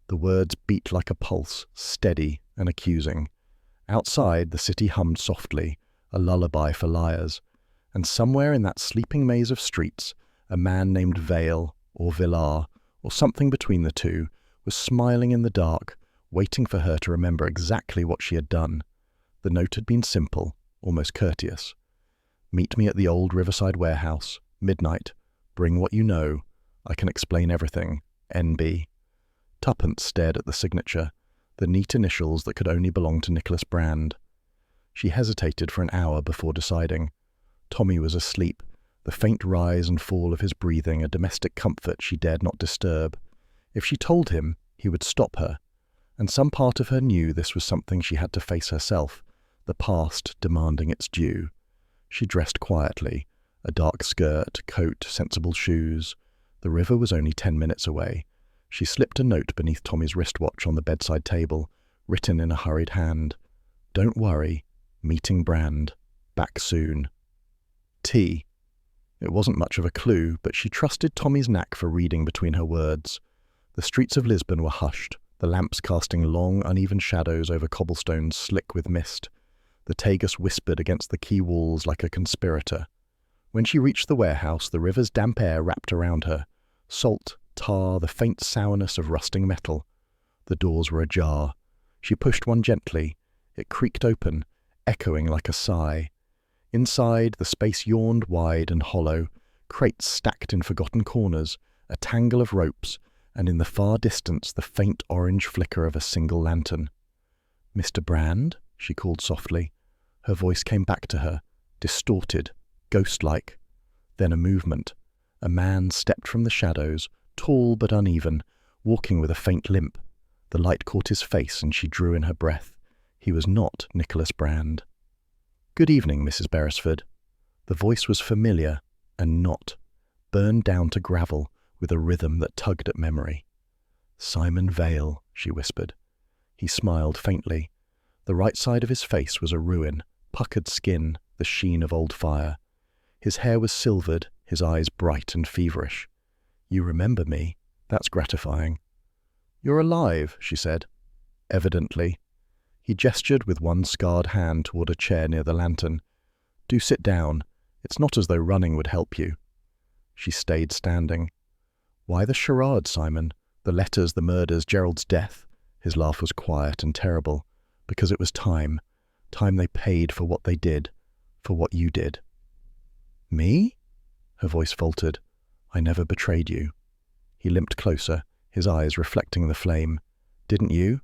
[SPEAKER 1] The words beat like a pulse, steady and accusing. Outside, the city hummed softly, a lullaby for liars. And somewhere in that sleeping maze of streets, a man named Vale, or Villar, or something between the two, was smiling in the dark, waiting for her to remember exactly what she had done. The note had been simple, almost courteous. "Meet me at the old Riverside warehouse, midnight. Bring what you know. I can explain everything. N.B." Tuppence stared at the signature, the neat initials that could only belong to Nicholas Brand. She hesitated for an hour before deciding. Tommy was asleep, the faint rise and fall of his breathing a domestic comfort she dared not disturb. If she told him, he would stop her. And some part of her knew this was something she had to face herself, the past demanding its due. She dressed quietly, a dark skirt, coat, sensible shoes. The river was only 10 minutes away. She slipped a note beneath Tommy's wristwatch on the bedside table, written in a hurried hand. "Don't worry. Meeting Brand. Back soon. T." It wasn't much of a clue, but she trusted Tommy's knack for reading between her words. The streets of Lisbon were hushed, the lamps casting long, uneven shadows over cobblestones slick with mist. The Tagus whispered against the quay walls like a conspirator. When she reached the warehouse, the river's damp air wrapped around her. Salt, tar, the faint sourness of rusting metal. The doors were ajar. She pushed one gently. It creaked open, echoing like a sigh. Inside, the space yawned wide and hollow, crates stacked in forgotten corners, a tangle of ropes, and in the far distance the faint orange flicker of a single lantern. "Mr. Brand?" she called softly. Her voice came back to her, distorted, ghost-like. Then a movement. A man stepped from the shadows, tall but uneven, walking with a faint limp. The light caught his face and she drew in her breath. He was not Nicholas Brand. "Good evening, Mrs. Beresford." The voice was familiar and not, burned down to gravel with a rhythm that tugged at memory. "Simon Vale," she whispered. He smiled faintly. The right side of his face was a ruin, puckered skin, the sheen of old fire. His hair was silvered, his eyes bright and feverish. "You remember me? That's gratifying." "You're alive," she said. "Evidently." He gestured with one scarred hand toward a chair near the lantern. "Do sit down. It's not as though running would help you." She stayed standing. "Why the charade, Simon? The letters, the murders, Gerald's death?" His laugh was quiet and terrible. "Because it was time. Time they paid for what they did. For what you did." Me? Her voice faltered. I never betrayed you. He limped closer, his eyes reflecting the flame. Didn't you?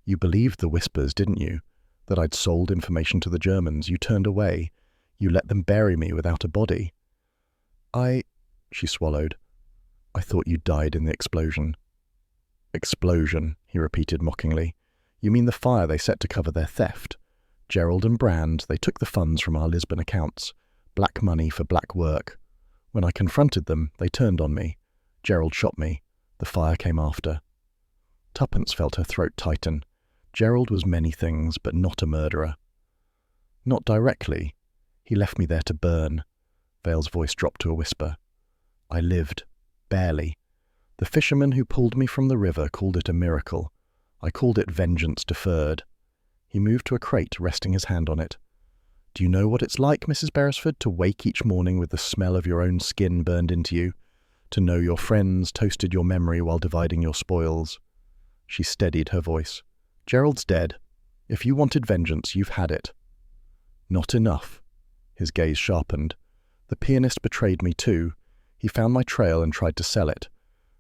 [SPEAKER 1] You believed the whispers, didn't you? That I'd sold information to the Germans. You turned away. You let them bury me without a body. She swallowed. I thought you died in the explosion. Explosion, he repeated mockingly. You mean the fire they set to cover their theft? Gerald and Brand, they took the funds from our Lisbon accounts. Black money for black work. When I confronted them, they turned on me. Gerald shot me. The fire came after. Tuppence felt her throat tighten. Gerald was many things, but not a murderer. Not directly. He left me there to burn. Vale's voice dropped to a whisper. I lived. Barely. The fisherman who pulled me from the river called it a miracle. I called it vengeance deferred. He moved to a crate, resting his hand on it. Do you know what it's like, Mrs. Beresford, to wake each morning with the smell of your own skin burned into you? To know your friends toasted your memory while dividing your spoils? She steadied her voice. Gerald's dead. If you wanted vengeance, you've had it. Not enough. His gaze sharpened. The pianist betrayed me too. He found my trail and tried to sell it.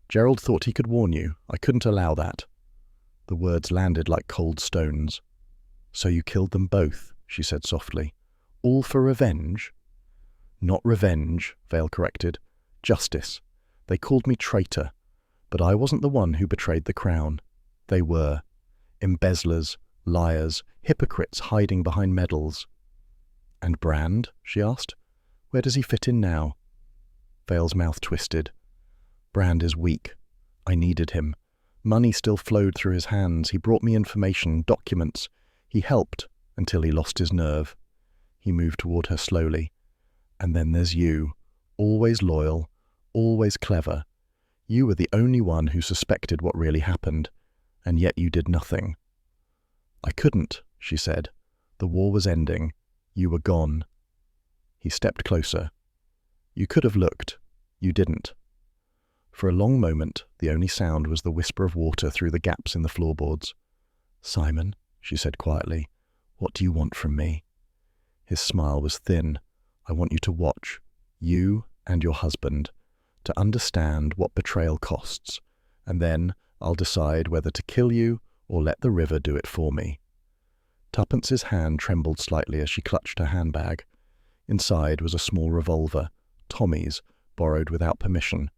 [SPEAKER 1] Gerald thought he could warn you. I couldn't allow that. The words landed like cold stones. So you killed them both, she said softly. All for revenge? Not revenge, Vale corrected. Justice. They called me traitor. But I wasn't the one who betrayed the crown. They were. Embezzlers, liars, hypocrites hiding behind medals. And Brand? She asked. Where does he fit in now? Vale's mouth twisted. Brand is weak. I needed him. Money still flowed through his hands. He brought me information, documents. He helped until he lost his nerve. He moved toward her slowly. And then there's you. Always loyal, always clever. You were the only one who suspected what really happened, and yet you did nothing. I couldn't, she said. The war was ending. You were gone. He stepped closer. You could have looked. You didn't. For a long moment, the only sound was the whisper of water through the gaps in the floorboards. Simon, she said quietly, what do you want from me? His smile was thin. I want you to watch. You and your husband. To understand what betrayal costs. And then I'll decide whether to kill you or let the river do it for me. Tuppence's hand trembled slightly as she clutched her handbag. Inside was a small revolver, Tommy's, borrowed without permission.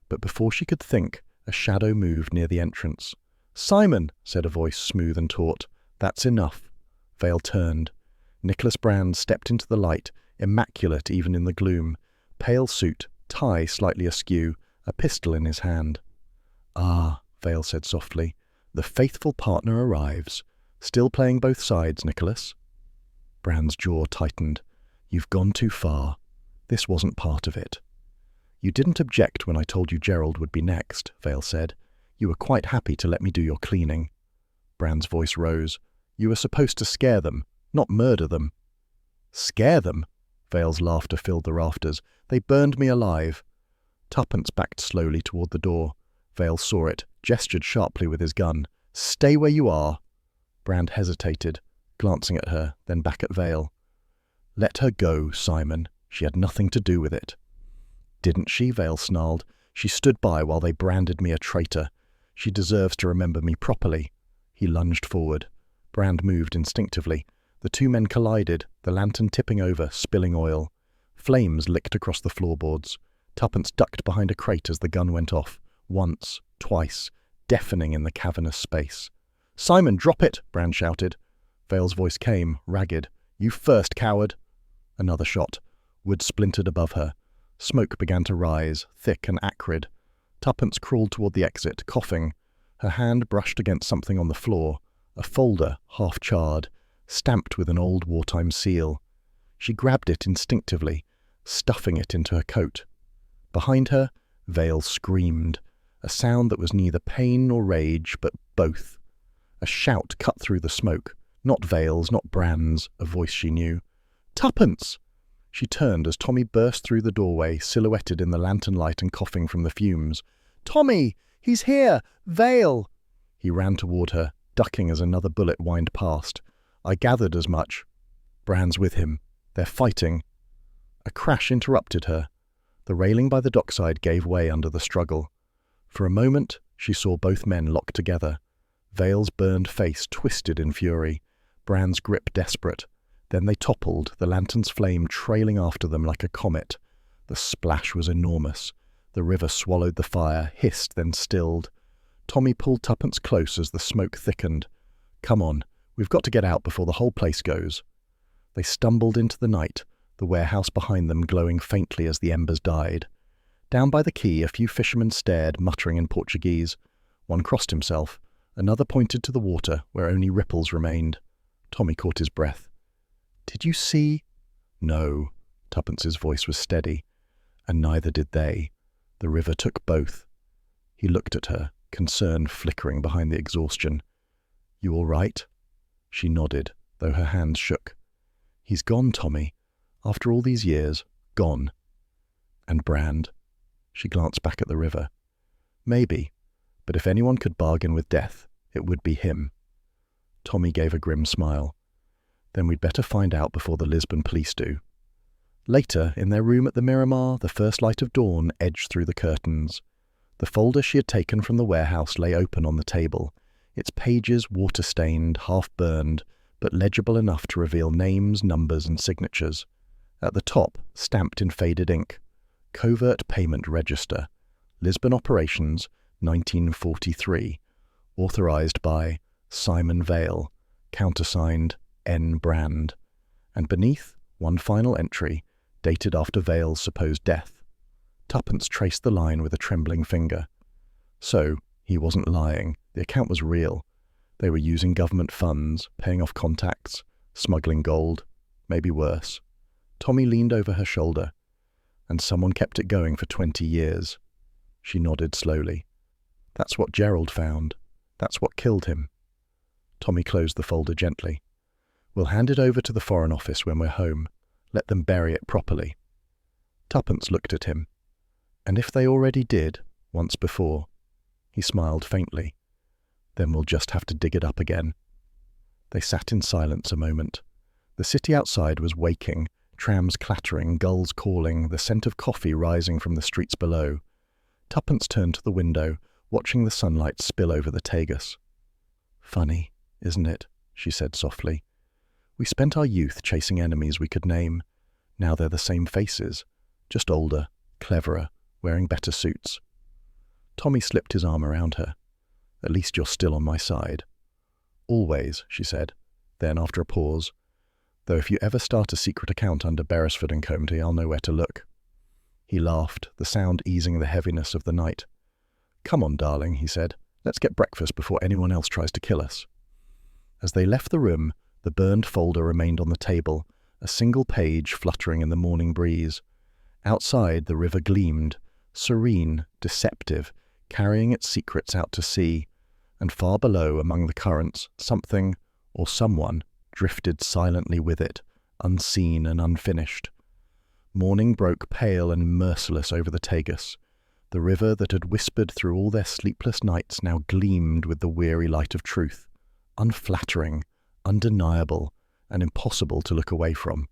[SPEAKER 1] But before she could think, a shadow moved near the entrance. Simon, said a voice smooth and taut. That's enough. Vale turned. Nicholas Brand stepped into the light, immaculate even in the gloom. Pale suit, tie slightly askew, a pistol in his hand. Ah, Vale said softly, the faithful partner arrives. Still playing both sides, Nicholas? Brand's jaw tightened. You've gone too far. This wasn't part of it. You didn't object when I told you Gerald would be next, Vale said. You were quite happy to let me do your cleaning. Brand's voice rose. You were supposed to scare them, not murder them. Scare them? Vale's laughter filled the rafters. They burned me alive. Tuppence backed slowly toward the door. Vale saw it, gestured sharply with his gun. Stay where you are. Brand hesitated, glancing at her, then back at Vale. Let her go, Simon. She had nothing to do with it. Didn't she? Vale snarled. She stood by while they branded me a traitor. She deserves to remember me properly. He lunged forward. Brand moved instinctively. The two men collided, the lantern tipping over, spilling oil. Flames licked across the floorboards. Tuppence ducked behind a crate as the gun went off. Once, twice, deafening in the cavernous space. Simon, drop it! Brand shouted. Vale's voice came, ragged. You first, coward! Another shot. Wood splintered above her. Smoke began to rise, thick and acrid. Tuppence crawled toward the exit, coughing. Her hand brushed against something on the floor. A folder, half charred, stamped with an old wartime seal. She grabbed it instinctively, stuffing it into her coat. Behind her, Vale screamed, a sound that was neither pain nor rage, but both. A shout cut through the smoke, not Vale's, not Brand's, a voice she knew. Tuppence! She turned as Tommy burst through the doorway, silhouetted in the lantern light and coughing from the fumes. Tommy! He's here! Vale! He ran toward her, ducking as another bullet whined past. I gathered as much. Brand's with him. They're fighting. A crash interrupted her. The railing by the dockside gave way under the struggle. For a moment, she saw both men locked together. Vale's burned face twisted in fury, Brand's grip desperate. Then they toppled, the lantern's flame trailing after them like a comet. The splash was enormous. The river swallowed the fire, hissed, then stilled. Tommy pulled Tuppence close as the smoke thickened. "Come on, we've got to get out before the whole place goes." They stumbled into the night, the warehouse behind them glowing faintly as the embers died. Down by the quay, a few fishermen stared, muttering in Portuguese. One crossed himself. Another pointed to the water, where only ripples remained. Tommy caught his breath. "Did you see?" "No." Tuppence's voice was steady. "And neither did they. The river took both." He looked at her, concern flickering behind the exhaustion. "You all right?" She nodded, though her hands shook. "He's gone, Tommy. After all these years, gone." "And Brand?" She glanced back at the river. "Maybe, but if anyone could bargain with death, it would be him." Tommy gave a grim smile. "Then we'd better find out before the Lisbon police do." Later, in their room at the Miramar, the first light of dawn edged through the curtains. The folder she had taken from the warehouse lay open on the table, its pages water-stained, half-burned, but legible enough to reveal names, numbers, and signatures. At the top, stamped in faded ink, "Covert Payment Register, Lisbon Operations, 1943, authorized by Simon Vale, countersigned N. Brand." And beneath, one final entry, dated after Vale's supposed death. Tuppence traced the line with a trembling finger. So, he wasn't lying. The account was real. They were using government funds, paying off contacts, smuggling gold, maybe worse. Tommy leaned over her shoulder. "And someone kept it going for 20 years. She nodded slowly. "That's what Gerald found. That's what killed him." Tommy closed the folder gently. "We'll hand it over to the Foreign Office when we're home. Let them bury it properly." Tuppence looked at him. "And if they already did, once before?" He smiled faintly. "Then we'll just have to dig it up again." They sat in silence a moment. The city outside was waking, trams clattering, gulls calling, the scent of coffee rising from the streets below. Tuppence turned to the window, watching the sunlight spill over the Tagus. "Funny, isn't it?" she said softly. "We spent our youth chasing enemies we could name. Now they're the same faces, just older, cleverer, wearing better suits." Tommy slipped his arm around her. "At least you're still on my side." "Always," she said. Then, after a pause, "Though if you ever start a secret account under Beresford and Comedy, I'll know where to look." He laughed, the sound easing the heaviness of the night. "Come on, darling," he said. "Let's get breakfast before anyone else tries to kill us." As they left the room, the burned folder remained on the table, a single page fluttering in the morning breeze. Outside, the river gleamed, serene, deceptive, carrying its secrets out to sea, and far below, among the currents, something, or someone, drifted silently with it, unseen and unfinished. Morning broke pale and merciless over the Tagus. The river that had whispered through all their sleepless nights now gleamed with the weary light of truth, unflattering, undeniable, and impossible to look away from.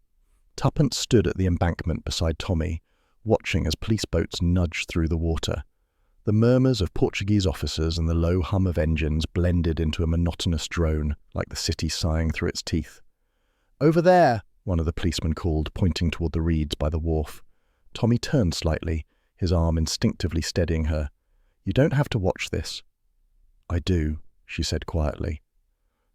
[SPEAKER 1] Tuppence stood at the embankment beside Tommy, watching as police boats nudged through the water. The murmurs of Portuguese officers and the low hum of engines blended into a monotonous drone, like the city sighing through its teeth. "Over there!" one of the policemen called, pointing toward the reeds by the wharf. Tommy turned slightly, his arm instinctively steadying her. "You don't have to watch this." "I do," she said quietly.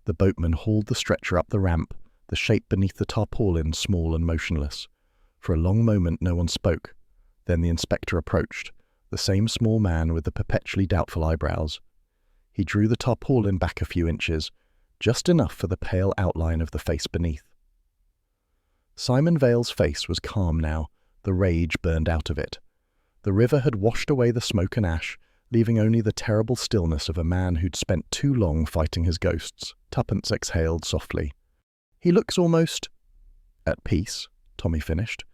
[SPEAKER 1] The boatman hauled the stretcher up the ramp, the shape beneath the tarpaulin small and motionless. For a long moment no one spoke. Then the inspector approached, the same small man with the perpetually doubtful eyebrows. He drew the tarpaulin back a few inches, just enough for the pale outline of the face beneath. Simon Vale's face was calm now, the rage burned out of it. The river had washed away the smoke and ash, leaving only the terrible stillness of a man who'd spent too long fighting his ghosts. Tuppence exhaled softly. "He looks almost at peace," Tommy finished.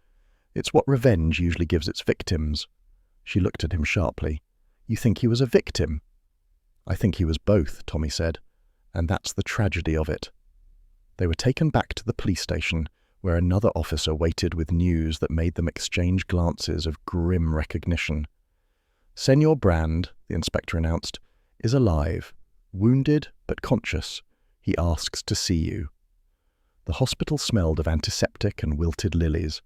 [SPEAKER 1] "It's what revenge usually gives its victims." She looked at him sharply. "You think he was a victim?" "I think he was both," Tommy said. "And that's the tragedy of it." They were taken back to the police station, where another officer waited with news that made them exchange glances of grim recognition. "Senor Brand," the inspector announced, "is alive, wounded but conscious. He asks to see you." The hospital smelled of antiseptic and wilted lilies.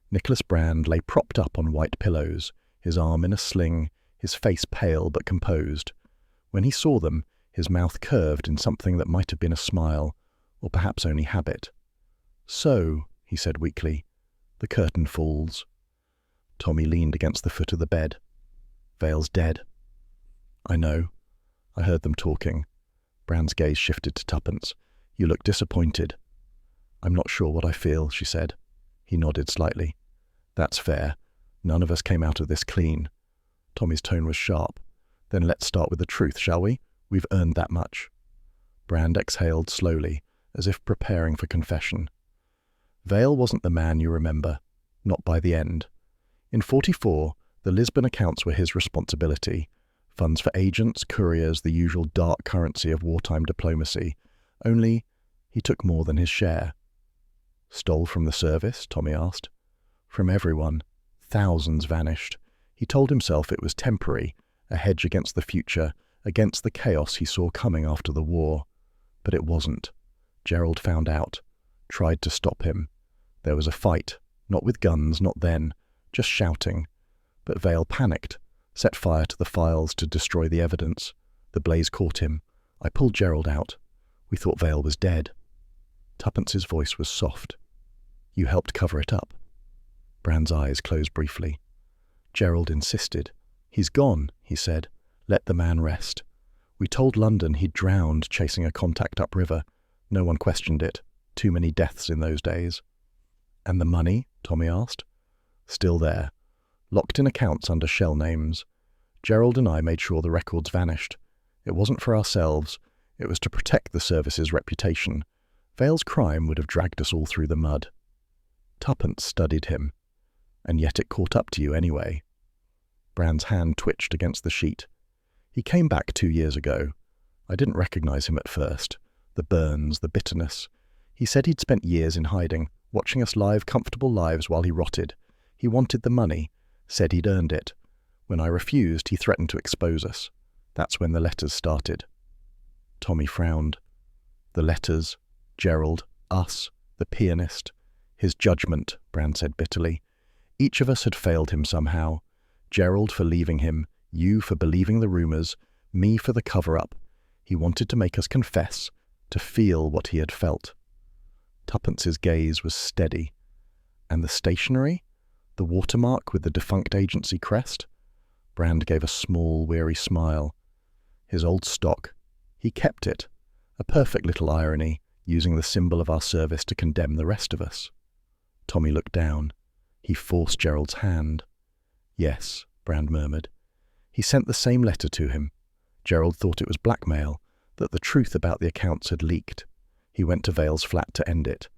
[SPEAKER 1] Nicholas Brand lay propped up on white pillows, his arm in a sling, his face pale but composed. When he saw them, his mouth curved in something that might have been a smile, or perhaps only habit. "So," he said weakly, "the curtain falls." Tommy leaned against the foot of the bed. "Vale's dead." "I know. I heard them talking." Brand's gaze shifted to Tuppence. "You look disappointed." "I'm not sure what I feel," she said. He nodded slightly. "That's fair. None of us came out of this clean." Tommy's tone was sharp. "Then let's start with the truth, shall we? We've earned that much." Brand exhaled slowly, as if preparing for confession. "Vale wasn't the man you remember. Not by the end. In 44, the Lisbon accounts were his responsibility. Funds for agents, couriers, the usual dark currency of wartime diplomacy. Only, he took more than his share." "Stole from the service?" Tommy asked. "From everyone. Thousands vanished. He told himself it was temporary, a hedge against the future, against the chaos he saw coming after the war. But it wasn't. Gerald found out, tried to stop him. There was a fight, not with guns, not then, just shouting. But Vale panicked, set fire to the files to destroy the evidence. The blaze caught him. I pulled Gerald out. We thought Vale was dead." Tuppence's voice was soft. "You helped cover it up." Brand's eyes closed briefly. Gerald insisted. "He's gone," he said. "Let the man rest. We told London he'd drowned chasing a contact upriver. No one questioned it. Too many deaths in those days." "And the money?" Tommy asked. "Still there. Locked in accounts under shell names. Gerald and I made sure the records vanished. It wasn't for ourselves. It was to protect the service's reputation. Vale's crime would have dragged us all through the mud." Tuppence studied him. "And yet it caught up to you anyway." Brand's hand twitched against the sheet. "He came back 2 years ago. I didn't recognize him at first. The burns, the bitterness. He said he'd spent years in hiding, watching us live comfortable lives while he rotted. He wanted the money, said he'd earned it. When I refused, he threatened to expose us. That's when the letters started." Tommy frowned. "The letters, Gerald, us, the pianist. His judgment," Brand said bitterly. "Each of us had failed him somehow. Gerald for leaving him, you for believing the rumours, me for the cover-up. He wanted to make us confess, to feel what he had felt." Tuppence's gaze was steady. "And the stationery? The watermark with the defunct agency crest?" Brand gave a small, weary smile. "His old stock. He kept it. A perfect little irony, using the symbol of our service to condemn the rest of us." Tommy looked down. He forced Gerald's hand. "Yes," Brand murmured. "He sent the same letter to him. Gerald thought it was blackmail, that the truth about the accounts had leaked. He went to Vale's flat to end it.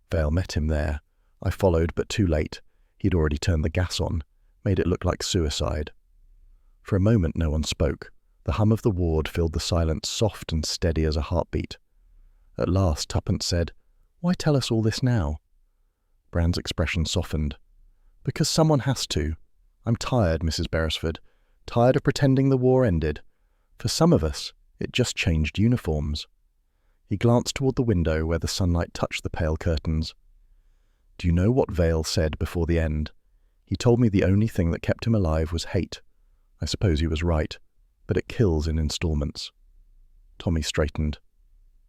[SPEAKER 1] Vale met him there. I followed, but too late. He'd already turned the gas on, made it look like suicide." For a moment no one spoke. The hum of the ward filled the silence, soft and steady as a heartbeat. At last Tuppence said, "Why tell us all this now?" Brand's expression softened. "Because someone has to. I'm tired, Mrs. Beresford. Tired of pretending the war ended. For some of us, it just changed uniforms." He glanced toward the window where the sunlight touched the pale curtains. "Do you know what Vale said before the end? He told me the only thing that kept him alive was hate. I suppose he was right, but it kills in installments." Tommy straightened.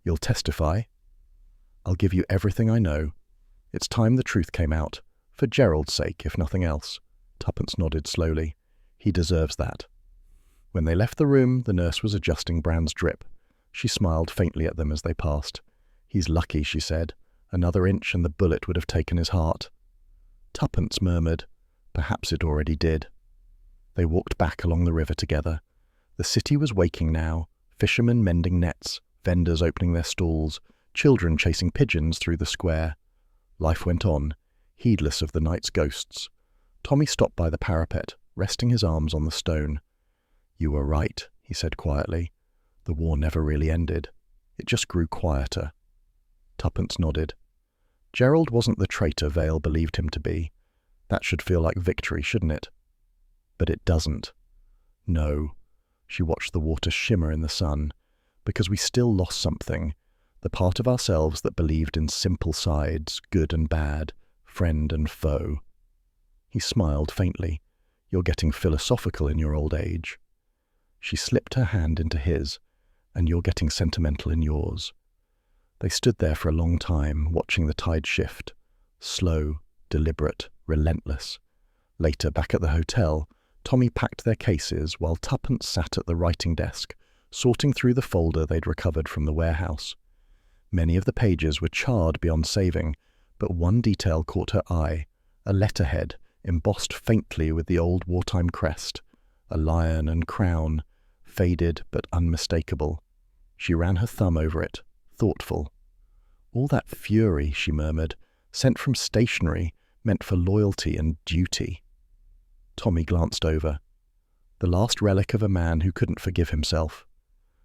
[SPEAKER 1] "You'll testify?" "I'll give you everything I know. It's time the truth came out, for Gerald's sake, if nothing else." Tuppence nodded slowly. "He deserves that." When they left the room, the nurse was adjusting Brand's drip. She smiled faintly at them as they passed. "He's lucky," she said. "Another inch and the bullet would have taken his heart." Tuppence murmured, "Perhaps it already did." They walked back along the river together. The city was waking now, fishermen mending nets, vendors opening their stalls, children chasing pigeons through the square. Life went on, heedless of the night's ghosts. Tommy stopped by the parapet, resting his arms on the stone. "You were right," he said quietly. "The war never really ended. It just grew quieter." Tuppence nodded. Gerald wasn't the traitor Vale believed him to be. That should feel like victory, shouldn't it? But it doesn't. No. She watched the water shimmer in the sun, because we still lost something, the part of ourselves that believed in simple sides, good and bad, friend and foe. He smiled faintly. You're getting philosophical in your old age. She slipped her hand into his, and you're getting sentimental in yours. They stood there for a long time, watching the tide shift, slow, deliberate, relentless. Later, back at the hotel, Tommy packed their cases while Tuppence sat at the writing desk, sorting through the folder they'd recovered from the warehouse. Many of the pages were charred beyond saving, but one detail caught her eye, a letterhead embossed faintly with the old wartime crest, a lion and crown, faded but unmistakable. She ran her thumb over it, thoughtful. All that fury, she murmured, sent from stationery, meant for loyalty and duty. Tommy glanced over. The last relic of a man who couldn't forgive himself.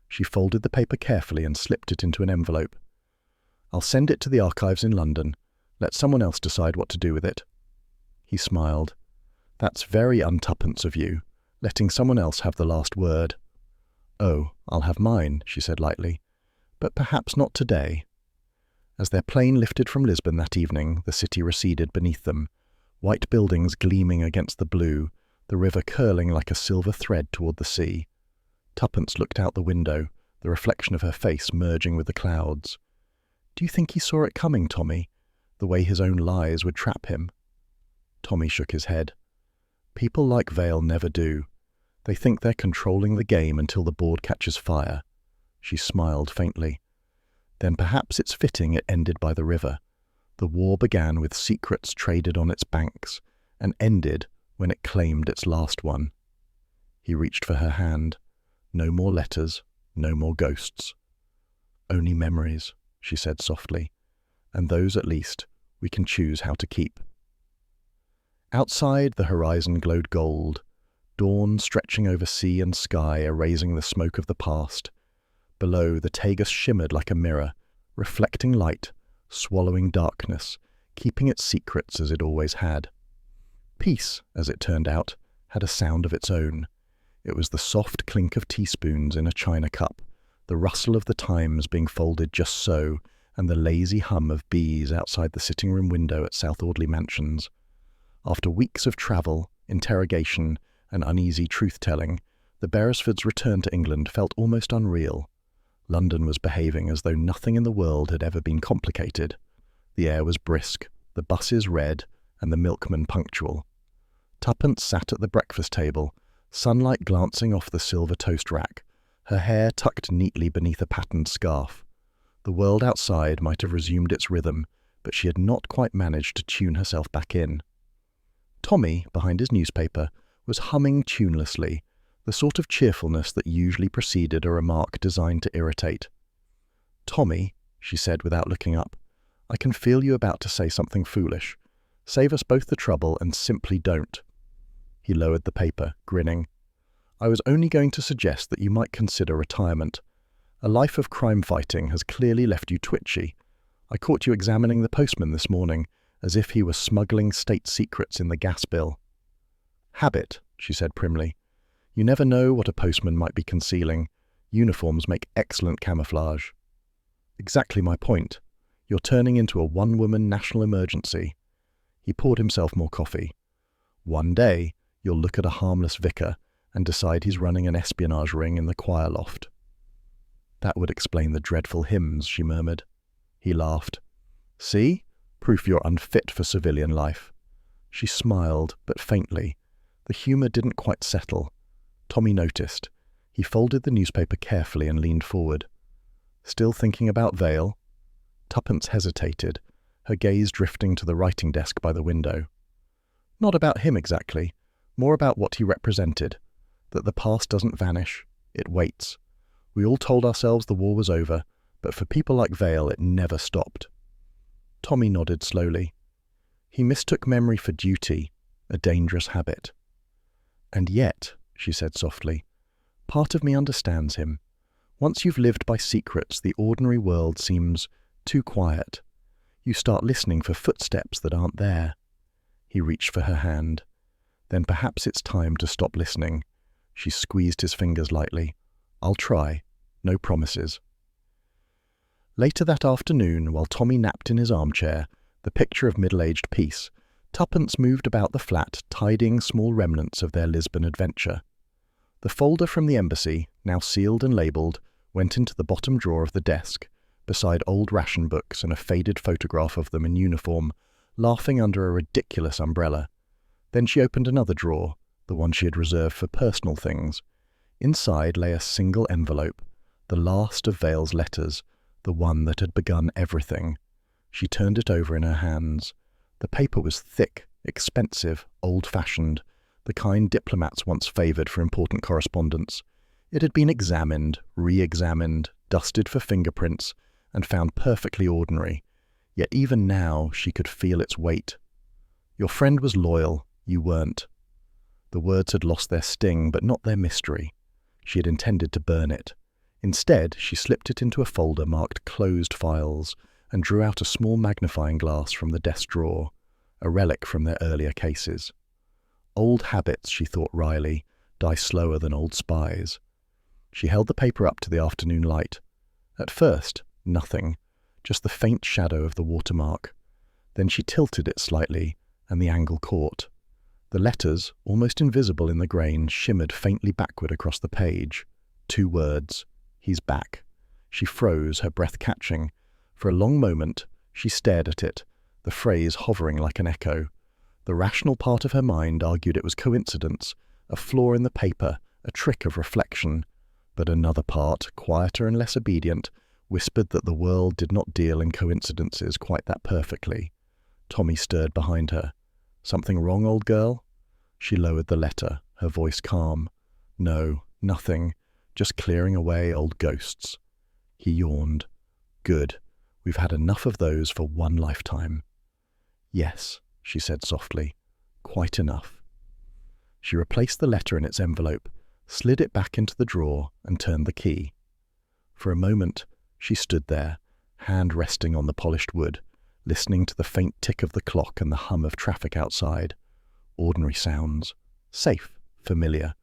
[SPEAKER 1] She folded the paper carefully and slipped it into an envelope. I'll send it to the archives in London. Let someone else decide what to do with it. He smiled. That's very un-Tuppence of you, letting someone else have the last word. Oh, I'll have mine, she said lightly. But perhaps not today. As their plane lifted from Lisbon that evening, the city receded beneath them, white buildings gleaming against the blue, the river curling like a silver thread toward the sea. Tuppence looked out the window, the reflection of her face merging with the clouds. Do you think he saw it coming, Tommy? The way his own lies would trap him? Tommy shook his head. People like Vale never do. They think they're controlling the game until the board catches fire. She smiled faintly. Then perhaps it's fitting it ended by the river. The war began with secrets traded on its banks, and ended when it claimed its last one. He reached for her hand. No more letters, no more ghosts. Only memories, she said softly, and those at least we can choose how to keep. Outside, the horizon glowed gold, dawn stretching over sea and sky, erasing the smoke of the past. Below, the Tagus shimmered like a mirror, reflecting light, swallowing darkness, keeping its secrets as it always had. Peace, as it turned out, had a sound of its own. It was the soft clink of teaspoons in a china cup, the rustle of the Times being folded just so, and the lazy hum of bees outside the sitting-room window at South Audley Mansions. After weeks of travel, interrogation, and uneasy truth-telling, the Beresfords' return to England felt almost unreal. London was behaving as though nothing in the world had ever been complicated. The air was brisk, the buses red, and the milkman punctual. Tuppence sat at the breakfast table, sunlight glancing off the silver toast rack, her hair tucked neatly beneath a patterned scarf. The world outside might have resumed its rhythm, but she had not quite managed to tune herself back in. Tommy, behind his newspaper, was humming tunelessly, the sort of cheerfulness that usually preceded a remark designed to irritate. "Tommy," she said without looking up, "I can feel you about to say something foolish. Save us both the trouble and simply don't." He lowered the paper, grinning. "I was only going to suggest that you might consider retirement. A life of crime fighting has clearly left you twitchy. I caught you examining the postman this morning, as if he were smuggling state secrets in the gas bill." "Habit," she said primly. "You never know what a postman might be concealing. Uniforms make excellent camouflage." "Exactly my point. You're turning into a one-woman national emergency." He poured himself more coffee. "One day, you'll look at a harmless vicar and decide he's running an espionage ring in the choir loft." "That would explain the dreadful hymns," she murmured. He laughed. "See? Proof you're unfit for civilian life." She smiled, but faintly. The humour didn't quite settle. Tommy noticed. He folded the newspaper carefully and leaned forward. "Still thinking about Vale?" Tuppence hesitated, her gaze drifting to the writing desk by the window. "Not about him exactly, more about what he represented. That the past doesn't vanish, it waits. We all told ourselves the war was over, but for people like Vale it never stopped." Tommy nodded slowly. He mistook memory for duty, a dangerous habit. "And yet," she said softly, "part of me understands him. Once you've lived by secrets, the ordinary world seems too quiet. You start listening for footsteps that aren't there. He reached for her hand. Then perhaps it's time to stop listening. She squeezed his fingers lightly. I'll try. No promises. Later that afternoon, while Tommy napped in his armchair, the picture of middle-aged peace, Tuppence moved about the flat, tidying small remnants of their Lisbon adventure. The folder from the embassy, now sealed and labelled, went into the bottom drawer of the desk, beside old ration books and a faded photograph of them in uniform, laughing under a ridiculous umbrella. Then she opened another drawer, the one she had reserved for personal things. Inside lay a single envelope, the last of Vale's letters, the one that had begun everything. She turned it over in her hands. The paper was thick, expensive, old-fashioned, the kind diplomats once favoured for important correspondence. It had been examined, re-examined, dusted for fingerprints, and found perfectly ordinary. Yet even now she could feel its weight. Your friend was loyal, you weren't. The words had lost their sting, but not their mystery. She had intended to burn it. Instead, she slipped it into a folder marked Closed Files and drew out a small magnifying glass from the desk drawer, a relic from their earlier cases. Old habits, she thought wryly, die slower than old spies. She held the paper up to the afternoon light. At first, nothing, just the faint shadow of the watermark. Then she tilted it slightly, and the angle caught. The letters, almost invisible in the grain, shimmered faintly backward across the page. 2 words. He's back. She froze, her breath catching. For a long moment, she stared at it, the phrase hovering like an echo. The rational part of her mind argued it was coincidence, a flaw in the paper, a trick of reflection. But another part, quieter and less obedient, whispered that the world did not deal in coincidences quite that perfectly. Tommy stirred behind her. Something wrong, old girl? She lowered the letter, her voice calm. No, nothing. Just clearing away old ghosts. He yawned. Good. We've had enough of those for one lifetime. Yes, she said softly. Quite enough. She replaced the letter in its envelope, slid it back into the drawer, and turned the key. For a moment, she stood there, hand resting on the polished wood, listening to the faint tick of the clock and the hum of traffic outside. Ordinary sounds. Safe, familiar.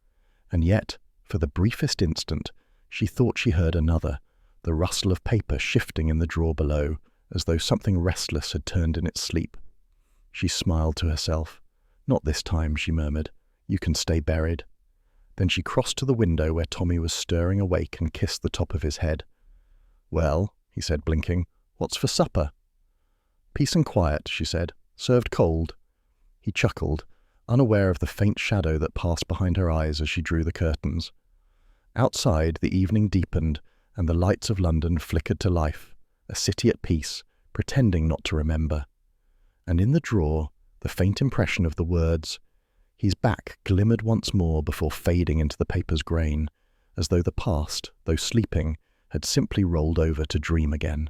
[SPEAKER 1] And yet, for the briefest instant, she thought she heard another, the rustle of paper shifting in the drawer below, as though something restless had turned in its sleep. She smiled to herself. Not this time, she murmured. You can stay buried. Then she crossed to the window where Tommy was stirring awake and kissed the top of his head. Well, he said, blinking, what's for supper? Peace and quiet, she said. Served cold. He chuckled, unaware of the faint shadow that passed behind her eyes as she drew the curtains. Outside, the evening deepened, and the lights of London flickered to life, a city at peace, pretending not to remember. And in the drawer, the faint impression of the words, "He's back," glimmered once more before fading into the paper's grain, as though the past, though sleeping, had simply rolled over to dream again.